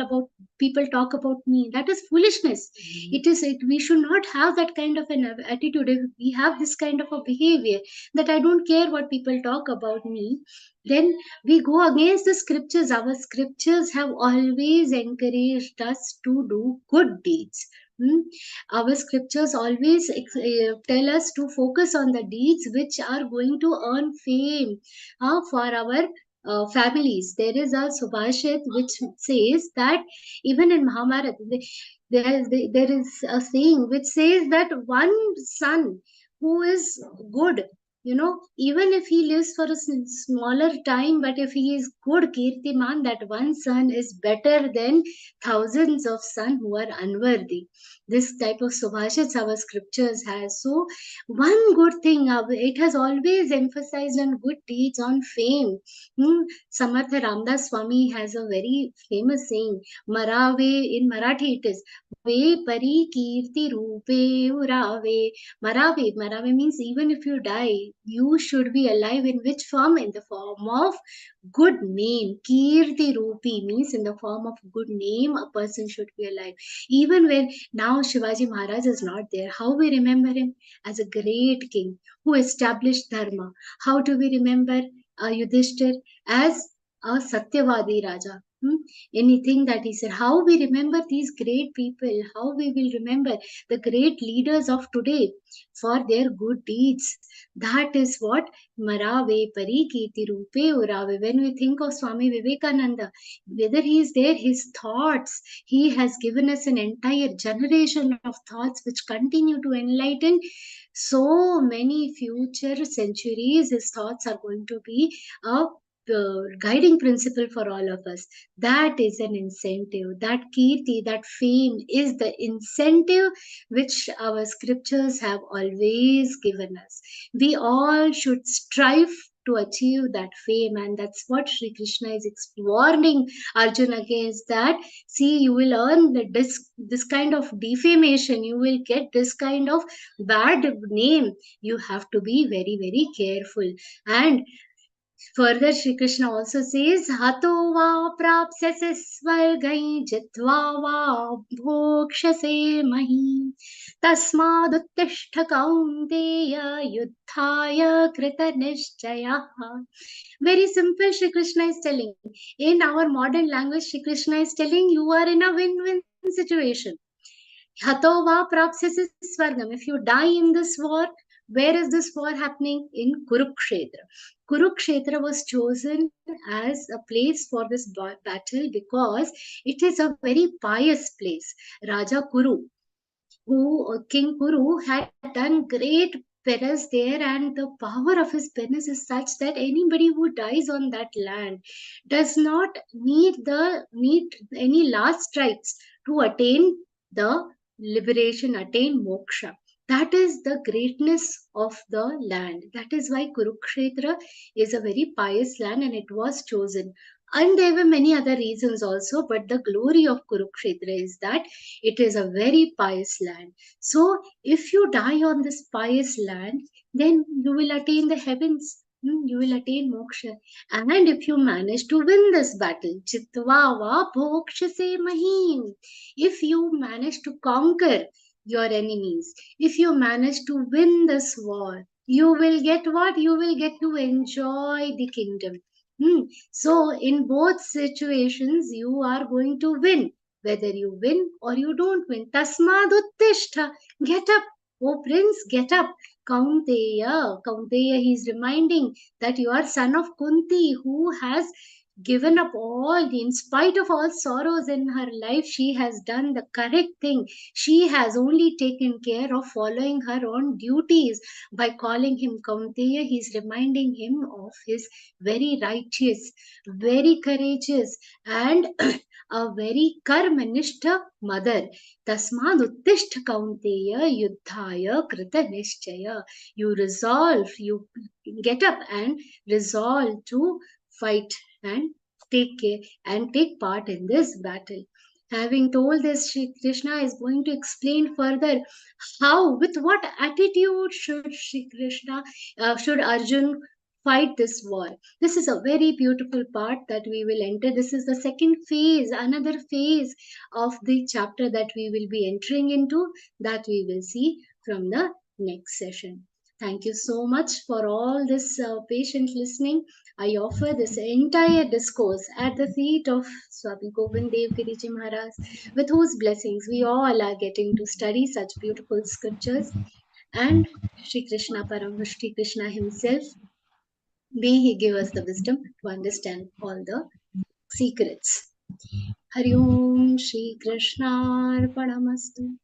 talk about me. That is foolishness. We should not have that kind of an attitude. If we have this kind of a behavior that I don't care what people talk about me, then we go against the scriptures. Our scriptures have always encouraged us to do good deeds. Our scriptures always tell us to focus on the deeds which are going to earn fame for our families. There is a Subhashit which says that even in Mahabharata, there is a saying which says that one son who is good, even if he lives for a smaller time, but if he is good kirtiman, that one son is better than thousands of sons who are unworthy. This type of subhashits our scriptures has. So one good thing, it has always emphasized on good deeds, on fame. Samartha Ramdas Swami has a very famous saying, Marave, in Marathi it is, Ve pari kirti rupe urave. Marave means even if you die, you should be alive in which form? In the form of good name. Kirti Rupi means in the form of good name, a person should be alive. Even when now Shivaji Maharaj is not there, how we remember him? As a great king who established Dharma. How do we remember Yudhishthir? As a Satyavadi Raja Anything that he said, how we remember these great people, how we will remember the great leaders of today for their good deeds. That is what Marave Parikiti Rupe Urave. When we think of Swami Vivekananda, whether he is there, his thoughts, he has given us an entire generation of thoughts which continue to enlighten so many future centuries. His thoughts are going to be a guiding principle for all of us. That is an incentive. That kirti, that fame is the incentive which our scriptures have always given us. We all should strive to achieve that fame, and that's what Sri Krishna is warning Arjuna against. That, see, you will earn this kind of defamation, you will get this kind of bad name. You have to be very, very careful. And further, Shri Krishna also says, Hato va prapsase svargai jitva va bhokshase mahi tasmaduttishta kaunteya yuddhaya krita nishchaya. Very simple, Shri Krishna is telling. In our modern language, Shri Krishna is telling you are in a win-win situation. Hato va prapsase svargam. If you die in this war, where is this war happening? In Kurukshetra. Kurukshetra was chosen as a place for this battle because it is a very pious place. Raja Kuru, King Kuru had done great penance there, and the power of his penance is such that anybody who dies on that land does not need any last rites to attain the liberation, attain moksha. That is the greatness of the land. That is why Kurukshetra is a very pious land and it was chosen. And there were many other reasons also, but the glory of Kurukshetra is that it is a very pious land. So if you die on this pious land, then you will attain the heavens. You will attain moksha. And if you manage to win this battle, chitvava bhokshase mahim, if you manage to conquer your enemies, if you manage to win this war, you will get what? You will get to enjoy the kingdom. So in both situations, you are going to win, whether you win or you don't win. Tasmaduttishta, get up. Oh prince, get up. Kaunteya, Kaunteya, he is reminding that you are son of Kunti, who has given up all, in spite of all sorrows in her life, she has done the correct thing. She has only taken care of following her own duties. By calling him Kaunteya, he is reminding him of his very righteous, very courageous, and a very karmanishta mother. Tasmad uttishta Kaunteya yuddhaya krita nishchaya. You resolve, you get up and resolve to fight and take care and take part in this battle. Having told this, Shri Krishna is going to explain further how, with what attitude should Shri Krishna, should Arjun fight this war. This is a very beautiful part that we will enter. This is the second phase, another phase of the chapter that we will be entering into, that we will see from the next session. Thank you so much for all this patient listening. I offer this entire discourse at the feet of Swami Govind Dev Giriji Maharaj, with whose blessings we all are getting to study such beautiful scriptures. And Shri Krishna Shri Krishna himself, may he give us the wisdom to understand all the secrets. Hari Om Shri Krishna Arpanamastu.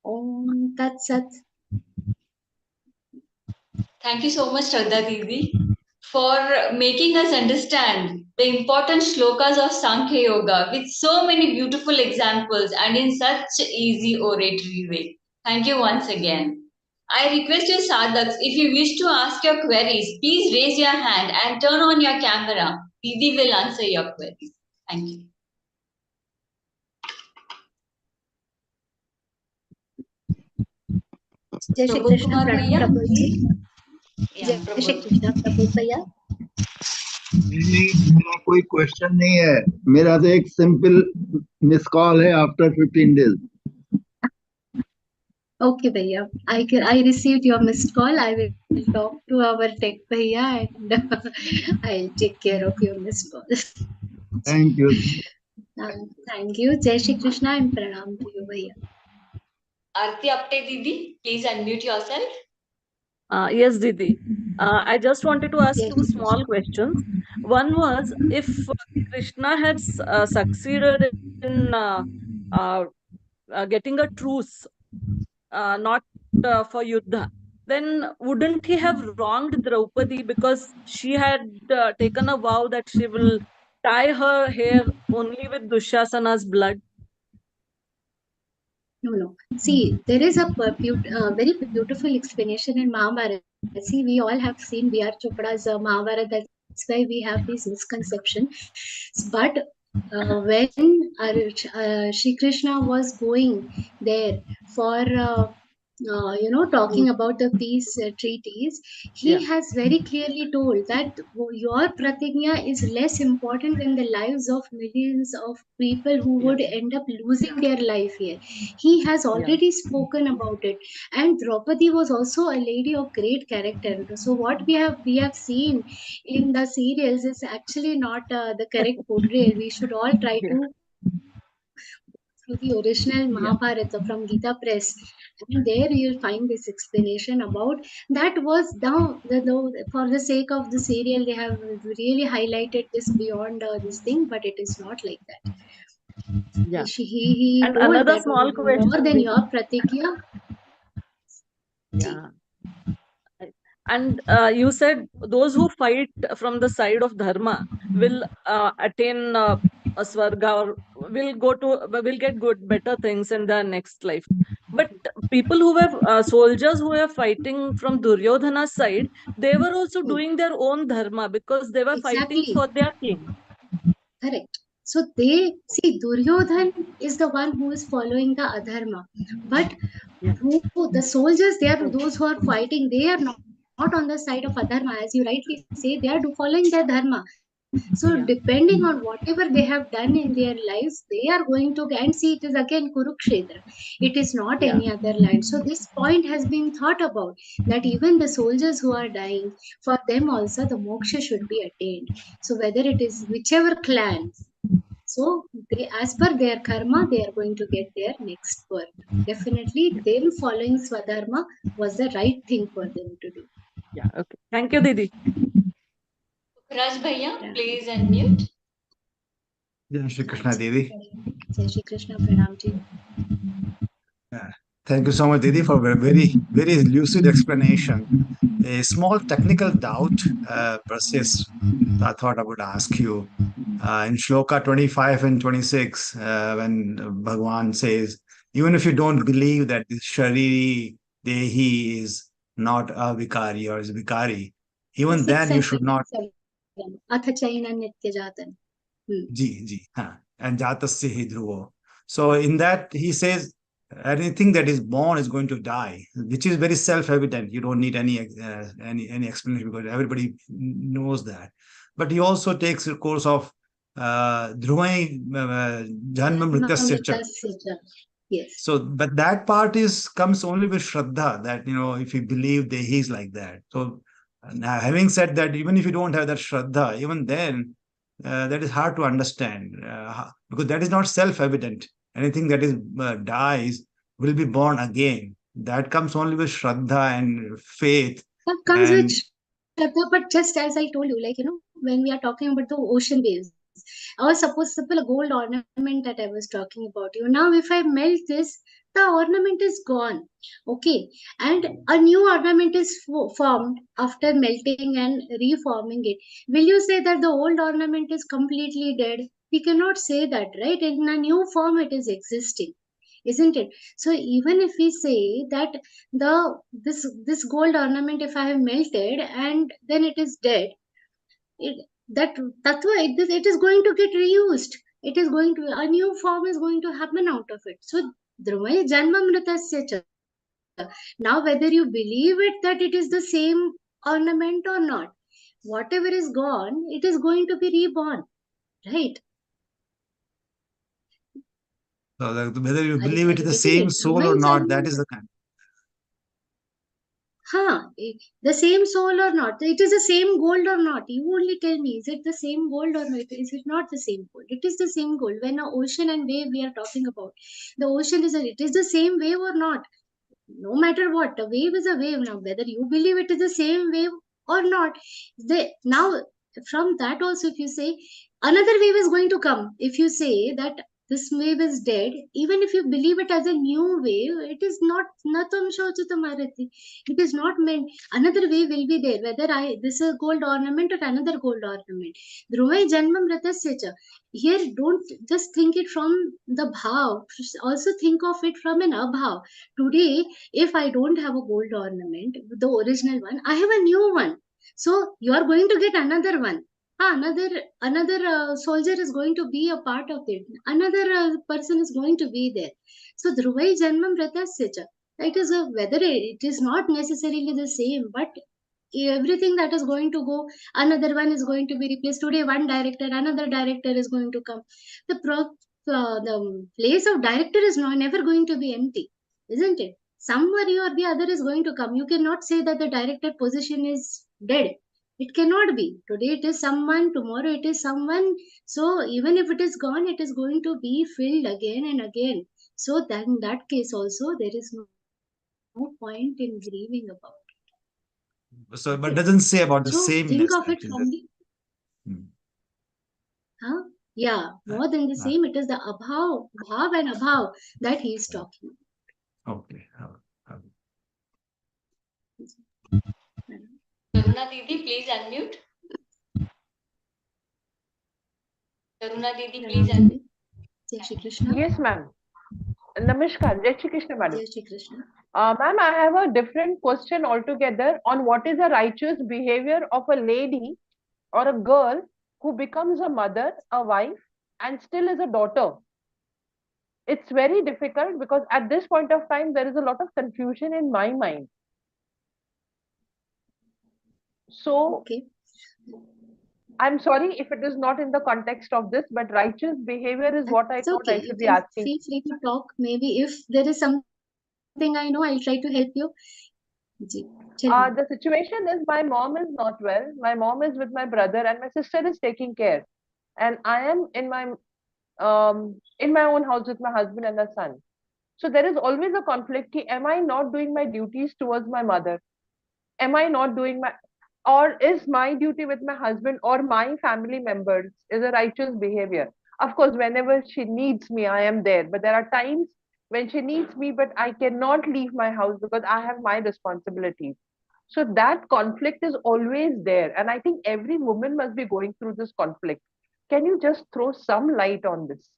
Om Tat Sat. Thank you so much, Shraddha Didi, for making us understand the important shlokas of Sankhya Yoga with so many beautiful examples and in such easy oratory way. Thank you once again. I request you, sadhaks, if you wish to ask your queries, please raise your hand and turn on your camera. Didi will answer your queries. Thank you. Jai Shri Krishna, Prabhuji. Yeah, Jai Shri Krishna, Prabhuji. मेरा कोई question नहीं है, मेरा तो एक simple miss call है after 15 days. Okay, Bhaiya. I received your missed call. I will talk to our tech Bhaiya and I'll take care of your missed call. Thank you. Thank you. Jai Shri Krishna and pranam to you, Bhaiya. Arti Apte Didi, please unmute yourself. Yes, Didi. I just wanted to ask Yes. two small questions. One was, if Krishna had succeeded in uh, getting a truce, not for Yuddha, then wouldn't he have wronged Draupadi, because she had taken a vow that she will tie her hair only with Dushasana's blood? No. See, there is a very beautiful explanation in Mahabharata. See, we all have seen B.R. Chopra's Mahabharata. That's why we have these misconceptions. But when Shri Krishna was going there for talking about the peace treaties, he Yeah, has very clearly told that your pratigna is less important than the lives of millions of people who yeah, would end up losing their life here. He has yeah, already spoken about it, and Draupadi was also a lady of great character. So what we have seen in the serials is actually not the correct portrayal. We should all try yeah, to through the original yeah. Mahabharata from Gita Press, and there you'll find this explanation about that was down for the sake of the serial. They have really highlighted this beyond this thing, but it is not like that. Yeah. He And told another that small more question, than Didi. your pratikya. Yeah. And you said those who fight from the side of dharma will attain a swarga, or will get good better things in their next life. But people who were soldiers who were fighting from Duryodhana's side, they were also Hmm, doing their own dharma because they were fighting exactly. for their king. Correct. So they see Duryodhan is the one who is following the adharma, but Yeah. who the soldiers, they are those who are fighting, they are not on the side of adharma, as you rightly say, they are following their dharma. So Yeah. depending on whatever they have done in their lives, they are going to, and see, it is again Kurukshetra, it is not Yeah. any other land. So this point has been thought about, that even the soldiers who are dying, for them also the moksha should be attained. So whether it is whichever clan, so they, as per their karma, they are going to get their next birth. Definitely, them following Swadharma was the right thing for them to do. Yeah. Okay. Thank you, Didi. Raj Bhaiya, Yeah. please unmute. Jai Shri Krishna Devi. Jai Shri Krishna, pranam to you. Thank you so much, Didi, for a very lucid explanation. A small technical doubt persists. I thought I would ask you. In Shloka 25 and 26, when Bhagwan says, even if you don't believe that this Shariri Dehi is not a Vikari or is Vikari, even 26 then you and should not. 27. Atha Chaina Nitya Jatan. Ji, and Jatasya hi dhruvo. So in that he says anything that is born is going to die, which is very self-evident. You don't need any explanation because everybody knows that. But he also takes a course of Dhruvai Janma Mritasya Cha. Yes. So, but that part is comes only with Shraddha, that if you believe that he's like that. So now, having said that, even if you don't have that Shraddha, even then that is hard to understand because that is not self-evident. Anything that is dies will be born again. That comes only with Shraddha and faith. That comes with And Shraddha, but just as I told you, when we are talking about the ocean waves, or suppose simple gold ornament that I was talking about you. Now, if I melt this, the ornament is gone. Okay. And a new ornament is formed after melting and reforming it. Will you say that the old ornament is completely dead? We cannot say that, right? In a new form, it is existing, isn't it? So even if we say that this gold ornament, if I have melted and then it is dead, that tattva, it is going to get reused. It is going to, a new form is going to happen out of it. So Dhruvai Janmamritasya cha. Now whether you believe it that it is the same ornament or not, whatever is gone, it is going to be reborn, right? so whether you Are you, believe are it is you the getting same it? soul or Dhruvai not, that Janmam. is the kind. The same soul or not? It is the same gold or not? You only tell me, is it the same gold or not? Is it not the same gold? It is the same gold. When an ocean and wave we are talking about, the ocean it is the same wave or not? No matter what, a wave is a wave. Now, whether you believe it is the same wave or not, now from that also, if you say another wave is going to come, if you say that this wave is dead, even if you believe it as a new wave, it is not natam shochitam arati. It is not meant. Another wave will be there, whether this is a gold ornament or another gold ornament. Dhruvai janmam ratasya cha. Here, don't just think it from the bhav. Also think of it from an abhav. Today, if I don't have a gold ornament, the original one, I have a new one. So you are going to get another one. Another soldier is going to be a part of it. Another person is going to be there. So Dhruvai Janmam Ratasya cha. It is whether it is not necessarily the same, but everything that is going to go, another one is going to be replaced. Today, one director, another director is going to come. The place of director is never going to be empty, isn't it? Somebody or the other is going to come. You cannot say that the director position is dead. It cannot be. Today it is someone, tomorrow it is someone. So even if it is gone, it is going to be filled again and again. So then in that case also, there is no point in grieving about. So, but doesn't say about the So sameness. think of it actually. from the yeah, more than the same. It is the abhav, bhav and abhav that he is talking. Okay. Karuna Didi, please unmute. Karuna Didi, please unmute. Jai Shri Krishna. Yes, ma'am. Namaskar. Jai Shri Krishna, madam. Jai Shri Krishna. Ma'am, I have a different question altogether on what is a righteous behavior of a lady or a girl who becomes a mother, a wife, and still is a daughter. It's very difficult because at this point of time, there is a lot of confusion in my mind. So, Okay. I'm sorry if it is not in the context of this, but righteous behavior is what I It's thought okay. I should be You can asking. feel free to talk. Maybe if there is something I know, I'll try to help you. Tell me. The situation is my mom is not well. My mom is with my brother, and my sister is taking care. And I am in my own house with my husband and a son. So there is always a conflict. Am I not doing my duties towards my mother? Am I not doing my, or is my duty with my husband or my family members is a righteous behavior? Of course, whenever she needs me, I am there. But there are times when she needs me, but I cannot leave my house because I have my responsibilities. So that conflict is always there. And I think every woman must be going through this conflict. Can you just throw some light on this?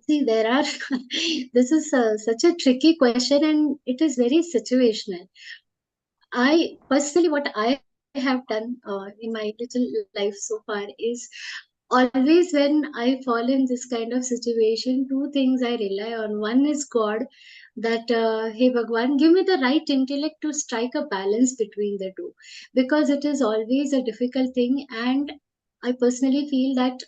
See, this is such a tricky question and it is very situational. I personally, what I have done in my little life so far is always when I fall in this kind of situation, two things I rely on. One is God, that hey Bhagwan, give me the right intellect to strike a balance between the two, because it is always a difficult thing. And I personally feel that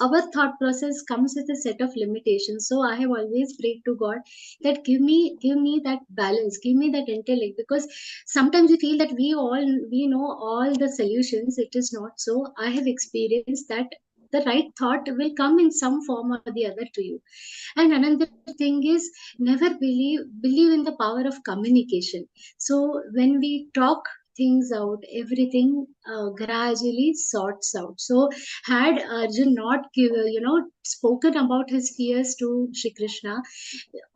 our thought process comes with a set of limitations. So I have always prayed to God that give me that balance, give me that intellect, because sometimes we feel that we know all the solutions. It is not so. I have experienced that the right thought will come in some form or the other to you. And another thing is, never believe in the power of communication. So when we talk things out, everything gradually sorts out. So had Arjun not spoken about his fears to Shri Krishna,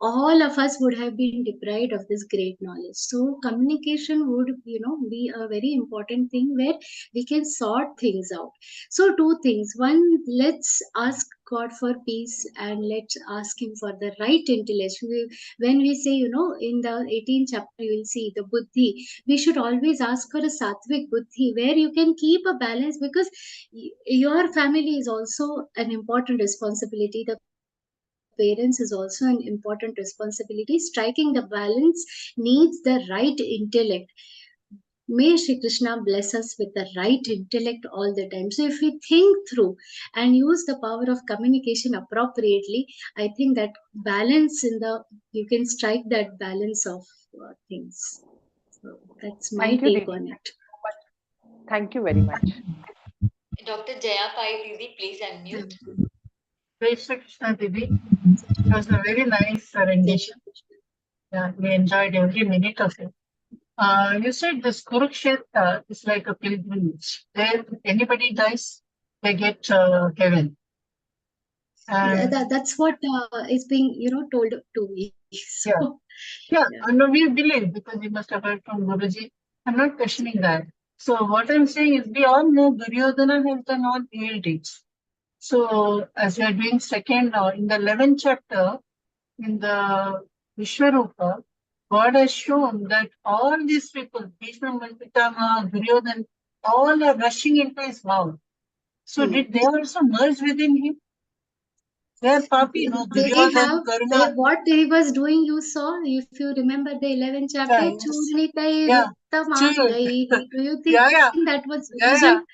all of us would have been deprived of this great knowledge. So communication would be a very important thing where we can sort things out. So two things: one, let's ask God for peace, and let's ask him for the right intellect. When we say, in the 18th chapter you will see the buddhi, we should always ask for a sattvic buddhi where you can keep a balance, because your family is also an important responsibility. The parents is also an important responsibility. Striking the balance needs the right intellect. May Shri Krishna bless us with the right intellect all the time. So if we think through and use the power of communication appropriately, I think that balance you can strike that balance of things. That's my Thank you, take Didi. on it. Thank you very much. Dr. Jaya Pai Didi, please unmute. Jai Shri Krishna Didi. It was a very nice rendition. Yeah, we enjoyed every minute of it. You said this Kurukshetra is like a pilgrimage. There, anybody dies, they get heaven. And That's what is being, told to me. So, yeah, no, we believe because we must have heard from Guruji. I'm not questioning that. So what I'm saying is, we all know Duryodhana has done all evil deeds. So as we are doing second now, in the 11th chapter, in the Vishwarupa, God has shown that all these people, Bhishma, Pitama, Duryodhana, all are rushing into his mouth. So did they also merge within him? They are papi, no? they Duryodhana, have Karuna. what he was doing, you saw, if you remember the 11th chapter, Yeah, yes. Churnitai Yeah. Ruttamangai. Do you think Yeah. that was Yeah. reason?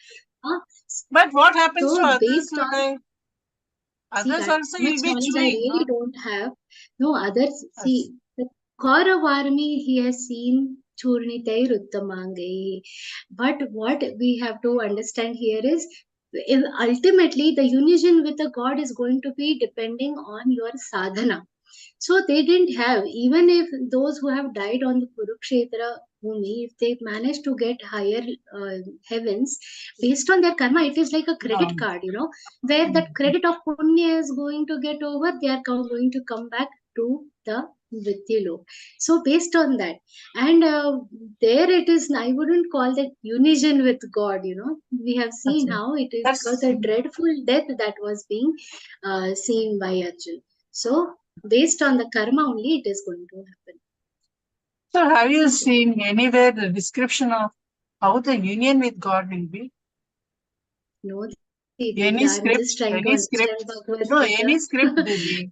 But what happens to So others based who on, die? see, Others that also much will be knowledge I chewing, really no? don't have. No, others, see, the Kaurav army, he has seen Churnitai Ruttamangai. But what we have to understand here is, ultimately the union with the God is going to be depending on your sadhana. So they didn't have, even if those who have died on the Kurukshetra Bhumi, if they manage to get higher heavens, based on their karma, it is like a credit card, where that credit of punya is going to get over, they are going to come back to the Vrityalok. So based on that, and there it is, I wouldn't call that union with God, we have seen how it is, was a dreadful death that was being seen by Arjun. So based on the karma only, it is going to happen. So have you seen anywhere the description of how the union with God will be? No, Any I'm script? just trying Any to script? understand Bhagavad No, Gita. any script, Devi.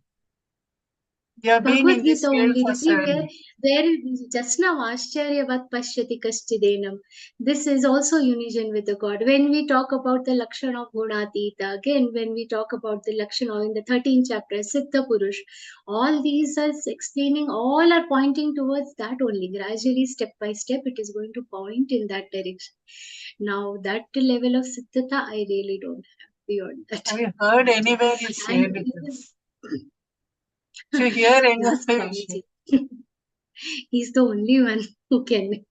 You have been Bhagavad in this Gita field only, for Didi, 7 where just now Ashcharyavat Pashyati Kashchidenam. This is also union with the God. When we talk about the Lakshana of Gunatita, again, when we talk about the Lakshana in the 13th chapter, Siddha Purush, all these are explaining, all are pointing towards that only. Gradually, step by step, it is going to point in that direction. Now, that level of Siddhata, I really don't have beyond that. Have you heard anywhere you shared it? To hear anywhere you shared. He's the only one who can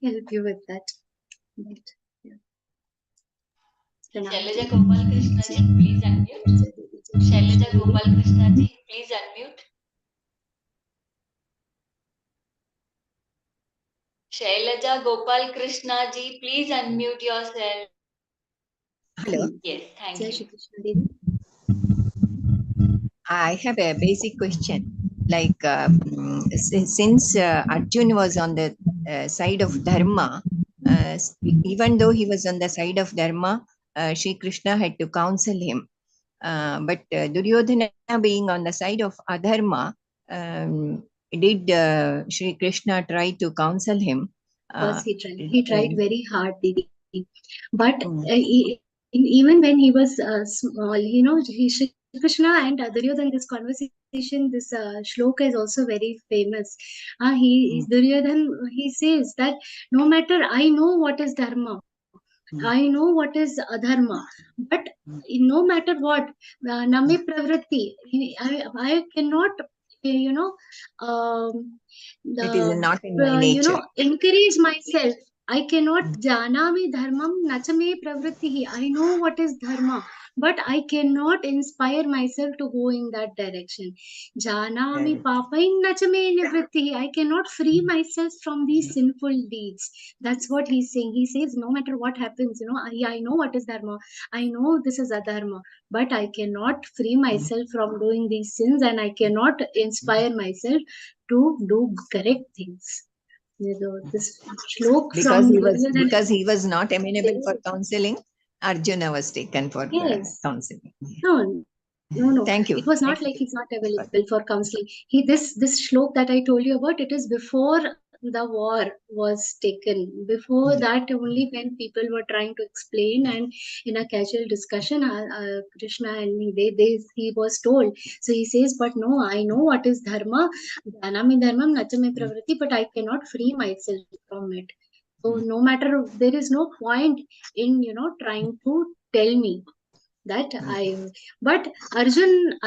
help you with that. But, yeah. Shailaja Gopal Krishna ji, please unmute. Shailaja Gopal Krishna ji, please unmute. Shailaja Gopal Krishna ji, please unmute yourself. Hello. Yes, thank Jai you. Shri Krishna Devi. I have a basic question. Like, since Arjun was on the side of Dharma, even though he was on the side of Dharma, Shri Krishna had to counsel him. But Duryodhana being on the side of Adharma, did Shri Krishna try to counsel him? Of course, he tried. He tried very hard, Didi. But even when he was small, Shri Krishna and Duryodhana, this conversation, this shloka is also very famous. Duryodhana, he says that no matter, I know what is dharma, I know what is adharma, but no matter what, nami pravritti, I cannot, It is not in my nature. encourage myself. I cannot janami dharmam nachame pravrittihi. I know what is dharma, but I cannot inspire myself to go in that direction. Janami papai nachame nivrittihi. I cannot free myself from these sinful deeds. That's what he's saying. He says, no matter what happens, I know what is dharma. I know this is adharma, but I cannot free myself from doing these sins, and I cannot inspire myself to do correct things. This shlok because he was not amenable for counseling, Arjuna was taken for counseling. No. Thank you. It was not like he's not available for counseling. This shlok that I told you about, it is before the war was taken. Before that, only when people were trying to explain and in a casual discussion, Krishna and he was told. So he says, but no, I know what is dharma. Dhanami dharmam nachame pravriti, but I cannot free myself from it. So no matter, there is no point in trying to tell me that but Arjun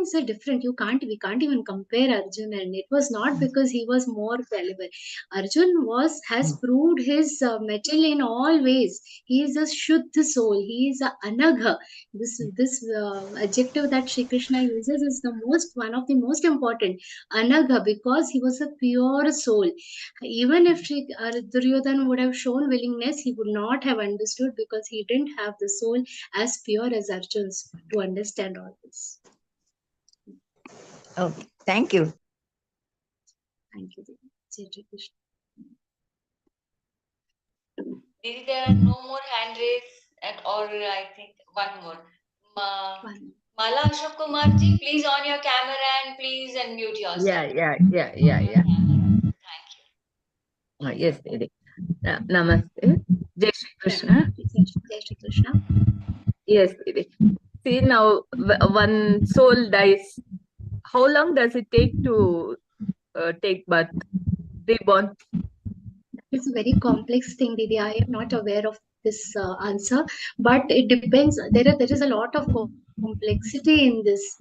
is a different. We can't even compare Arjun, and it was not because he was more valuable. Arjun has proved his mettle in all ways. He is a shuddha soul. He is a anagha. This adjective that Shri Krishna uses is one of the most important, anagha, because he was a pure soul. Even if Duryodhana would have shown willingness, he would not have understood, because he didn't have the soul as pure as Arjun's to understand all this. Okay, thank you. Thank you, Devi. Jai Shri Krishna. Devi, there are no more hand raised, or I think one more. Mala Ashok Kumar ji, please on your camera and please unmute yourself. Yeah. Thank you. Yes, Didi. Namaste. Jai Shri Krishna. Jai Shri Krishna. Yes, Didi. See, now one soul dies. How long does it take to take birth, reborn? It's a very complex thing, Didi. I am not aware of this answer, but it depends. There is a lot of complexity in this.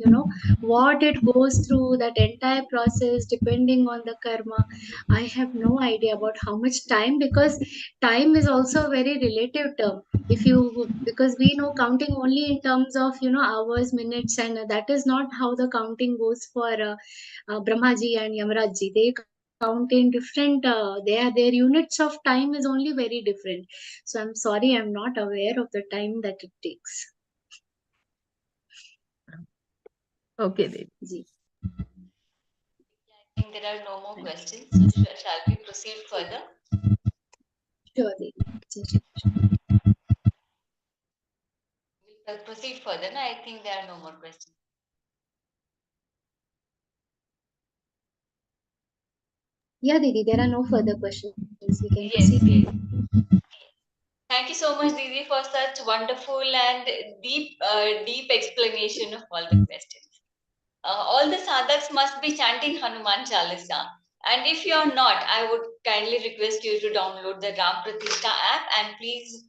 What it goes through, that entire process, depending on the karma. I have no idea about how much time, because time is also a very relative term. Because we know counting only in terms of hours, minutes, and that is not how the counting goes for Brahmaji and Yamarajji. They count in different, their units of time is only very different. So I'm sorry, I'm not aware of the time that it takes. Okay, Devi. I think there are no more questions. So shall we proceed further? Sure, Devi. We'll proceed further. No, I think there are no more questions. Yeah, Didi, there are no further questions. We can Yes, proceed. Thank you so much, Didi, for such wonderful and deep explanation of all the questions. All the sadhaks must be chanting Hanuman Chalisa. And if you are not, I would kindly request you to download the Ram Pratishtha app and please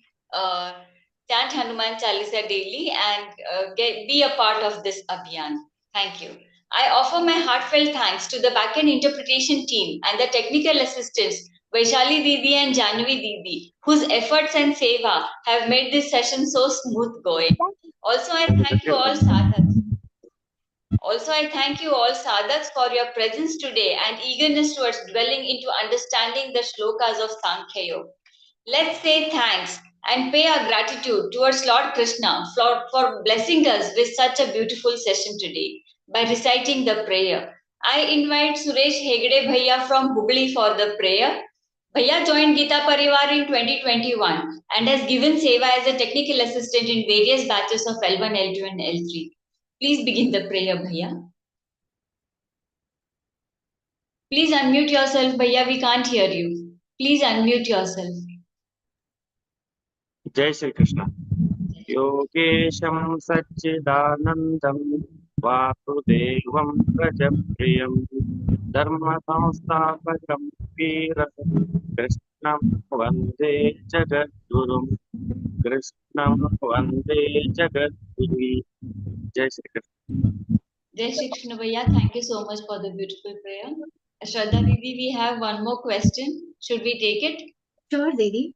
chant Hanuman Chalisa daily and be a part of this abhiyan. Thank you. I offer my heartfelt thanks to the backend interpretation team and the technical assistants Vaishali Didi and Janvi Didi, whose efforts and seva have made this session so smooth going. Also, I thank you all sadhaks. Also, I thank you all sadhaks for your presence today and eagerness towards dwelling into understanding the shlokas of Sankhya Yoga. Let's say thanks and pay our gratitude towards Lord Krishna for blessing us with such a beautiful session today by reciting the prayer. I invite Suresh Hegde Bhaiya from Hubli for the prayer. Bhaiya joined Gita Parivar in 2021 and has given seva as a technical assistant in various batches of L1, L2 and L3. Please begin the prayer, Bhaiya. Please unmute yourself, Bhaiya. We can't hear you. Please unmute yourself. जय श्री कृष्ण योगेशं सच्चिदानन्दं वासुदेवं प्रजप्रियं धर्मसंस्थापकं वीरं कृष्णं वन्दे जगद्गुरुं कृष्णं वन्दे जगद्गुरुं जय Shri Krishna Jai Shri Krishna Bhaiya, thank you so much for the beautiful prayer. Shraddha Didi, we have one more question. Should we take it? Sure, Didi.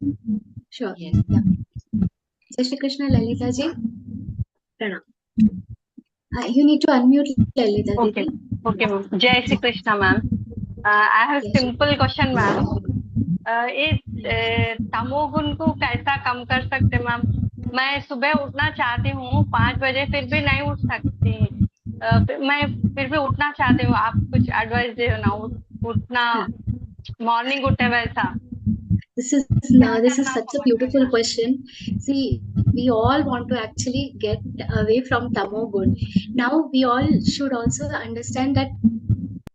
Sure. Yes. Yeah. Jai Shri Krishna, Lalita ji. Pranam. You need to unmute Lalita Okay. Didi. Okay, ma'am. Jai Shri Krishna, ma'am. I have a simple question, ma'am. ये तमोगुण को कैसा कम कर सकते, ma'am? मैं सुबह उठना चाहती हूँ 5 बजे, फिर भी नहीं उठ सकती। मैं फिर भी उठना चाहती हूँ, आप कुछ एडवाइस दे ना, उठना मॉर्निंग उठे वैसा। This is such a beautiful question. See, we all want to actually get away from tamogun. Now we all should also understand that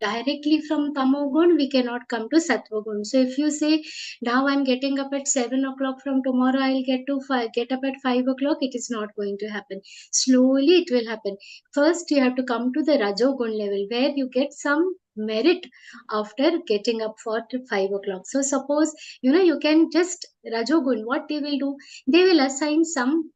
directly from Tamogun, we cannot come to Sattvagun. So if you say, now I'm getting up at 7 o'clock, from tomorrow I'll get up at 5 o'clock, it is not going to happen. Slowly it will happen. First, you have to come to the Rajogun level, where you get some merit after getting up for 5 o'clock. So suppose, you can just Rajogun, what they will do, they will assign some,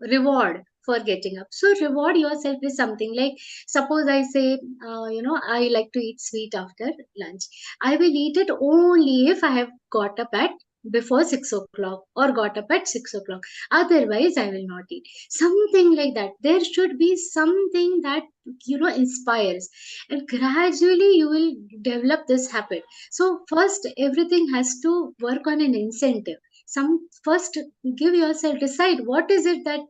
reward for getting up. So reward yourself with something like, suppose I say, I like to eat sweet after lunch. I will eat it only if I have got up at before 6 o'clock or got up at 6 o'clock. Otherwise, I will not eat. Something like that. There should be something that, inspires. And gradually you will develop this habit. So first, everything has to work on an incentive. First give yourself, decide what is it that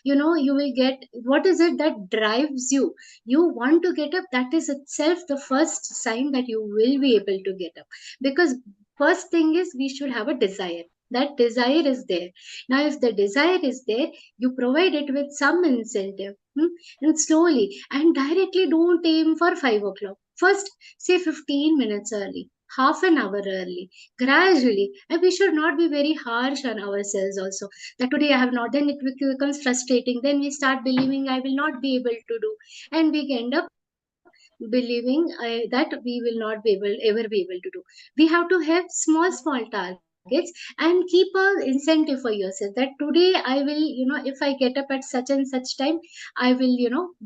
you will get, what is it that drives you. You want to get up, that is itself the first sign that you will be able to get up. Because first thing is, we should have a desire. That desire is there. Now if the desire is there, you provide it with some incentive, and slowly and directly, don't aim for 5 o'clock. First, say 15 minutes early, half an hour early, gradually. And we should not be very harsh on ourselves also, that today I have not done it. Becomes frustrating, then we start believing I will not be able to do, and we end up believing that we will not be ever be able to do. We have to have small targets and keep a incentive for yourself, that today I will, if I get up at such and such time, I will,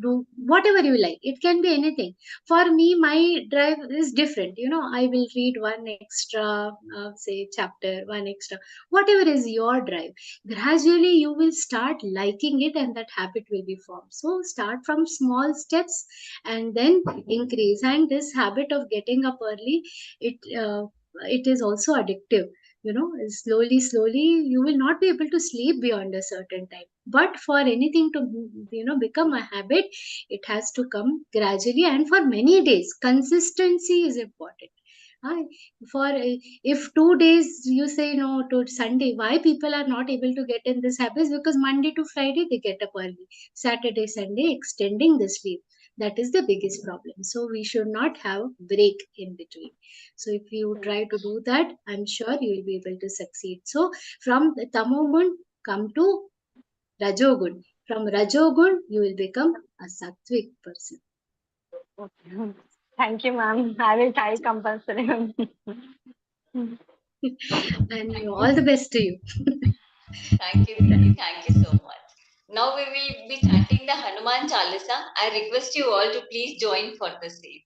do whatever you like. It can be anything. For me, my drive is different. I will read one extra, say chapter, one extra, whatever is your drive. Gradually you will start liking it, and that habit will be formed. So start from small steps and then increase. And this habit of getting up early, it is also addictive. Slowly you will not be able to sleep beyond a certain time. But for anything to, become a habit, it has to come gradually and for many days. Consistency is important. Hi. For if 2 days you say no to Sunday, why people are not able to get in this habit? Because Monday to Friday they get up early, Saturday, Sunday extending the sleep. That is the biggest problem. So we should not have break in between. So if you try to do that, I'm sure you will be able to succeed. So from the Tamogun, come to Rajogun. From Rajogun, you will become a Sattvic person. Okay. Thank you, ma'am. I will try compulsory. And all the best to you. Thank you, Didi. Thank you so much. Now we will be chanting the Hanuman Chalisa. I request you all to please join for the same.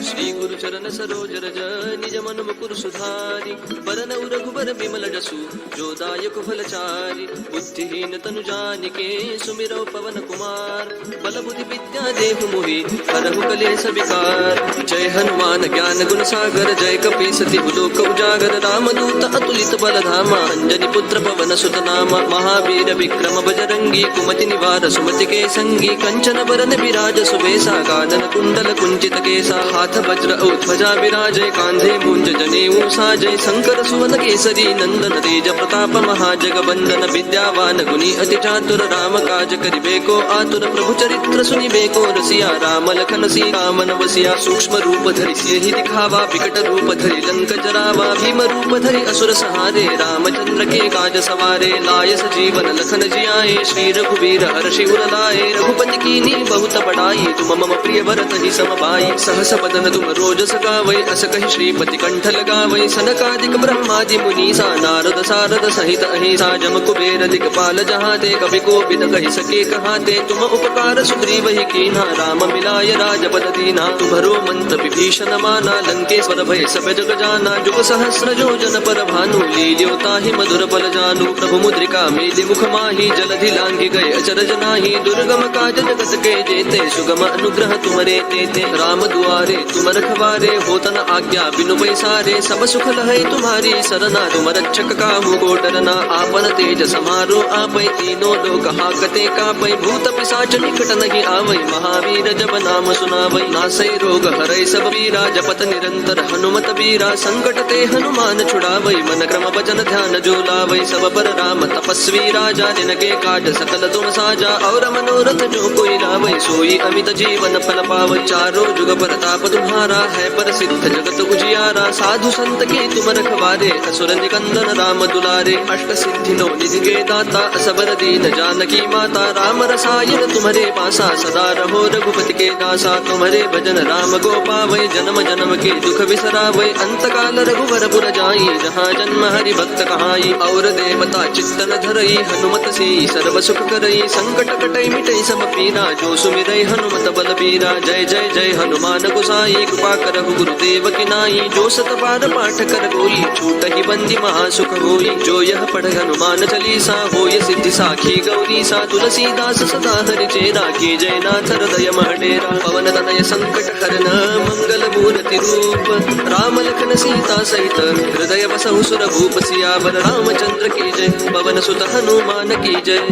Shri गुरु चरण सरोज रज निज मन मुकुर सुधारी बरन रघुबर बिमल जसु जो दायक फलचारी बुद्धिहीन तनु जानिके सुमिरौ पवन कुमार बल बुद्धि विद्या देहु मोहि हरहु कलेश विकार जय हनुमान ज्ञान गुण सागर जय कपीस तिहु लोक उजागर रामदूत अतुलित बल धामा अंजनी पुत्र पवन सुत नामा महावीर विक्रम बजरंगी कुमति निवार सुमति के संगी कंचन बरन विराज सुबेसा कानन कुंडल कुंचित केसा हाथ वज्र औ ध्वजा विराजय कांधे मुंज जनेऊ साजय शंकर सुवन केसरी नंदन तेज प्रताप महाजगवंदन विद्यावान गुणी अति चातुर राम काज करिबेको आतुर प्रभु चरित्र सुनिबेको रसिया राम लखन सीता मन बसिया सूक्ष्म रूप धरि सियहि दिखावा विकट रूप धरि लंक जरावा भीम रूप धरि असुर सहारे रामचंद्र के काज सवारे लाय सजीवन लखन जियाए श्री रघुवीर हर्षि उर लाए रघुपति कीन्ही बहुत बड़ाई तुम मम प्रिय भरत ही सम भाई सहस बदन तुम रोज सगावै अस कहि श्रीपति कंठ लगावै सनकादिक ब्रह्मादि मुनीसा नारद सारद सहित अहिसा जम कुबेर दिक्पाल जहाते कवि कोविद कहि सके कहाते तुम उपकार सुग्रीव ही कीन्हा राम मिलाय राजपद दीन्हा तुम्हरो मंत्र विभीषण माना लंकेश्वर भय सब जग जाना जुग सहस्र योजन पर भानु लील्यो ताहि मधुर बल जानु प्रभु मुद्रिका मेलि मुख माहि जलधि लांघि गए अचरज नाहि दुर्गम काज जगत के जेते सुगम अनुग्रह तुम्हरे तेते राम दुआरे तुम रखवारे तुम्हारे होतन आज्ञा बिनु पैसारे सब सुख लहै तुम्हारी सरना तुम रक्षक काहू को डरना आपन तेज समारो आपै तीनों लोक हाकते कापै भूत पिशाच निकट नहीं आवै महावीर जब नाम सुनावै नासै रोग हरै सब पीरा जपत निरंतर हनुमत बीरा संकट ते हनुमान छुड़ावै मन क्रम भजन ध्यान जो लावै सब पर राम तपस्वी राजा जिनके काज सकल तुम साजा और मनोरथ जो कोई लावै सोई अमित जीवन फल पावै चारों जुग प्रताप तुम्हारा है प्रसिद्ध जगत उजियारा साधु संत के तुम रखवारे असुर निकंदन राम दुलारे अष्ट सिद्धि नो निधि के दाता असबर दीन जानकी माता राम रसायन तुम्हारे पासा सदा रहो रघुपति के दासा तुम्हारे भजन राम को पावै जन्म जन्म के दुख बिसरावै अंत काल रघुवर पुर जाई जहाँ जन्म हरि भक्त कहाई और देवता चित्तन धरई हनुमत से सर्व सुख करई संकट कटई मिटई सब पीरा जो सुमिरै हनुमत बल बीरा जय जय जय हनुमान गोसाई कृपा करहु गुरुदेव की नाई जो सत बार पाठ कर कोई छूट ही बंदी महासुख होई जो यह पढ़ हनुमान चालीसा होय सिद्धि साखी गौरी सा तुलसीदास सदा हरि चेरा की जय नाथ हृदय महडेरा पवन तनय संकट हरन मंगल मूर्ति रूप राम लखन सीता सहित हृदय बसहु सुर भूप सियावर रामचंद्र की जय पवन सुत हनुमान की जय।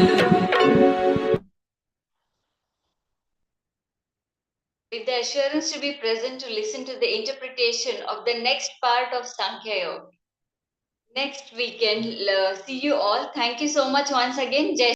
With the assurance to be present to listen to the interpretation of the next part of Sankhya Yoga. Next weekend, see you all. Thank you so much once again. Jai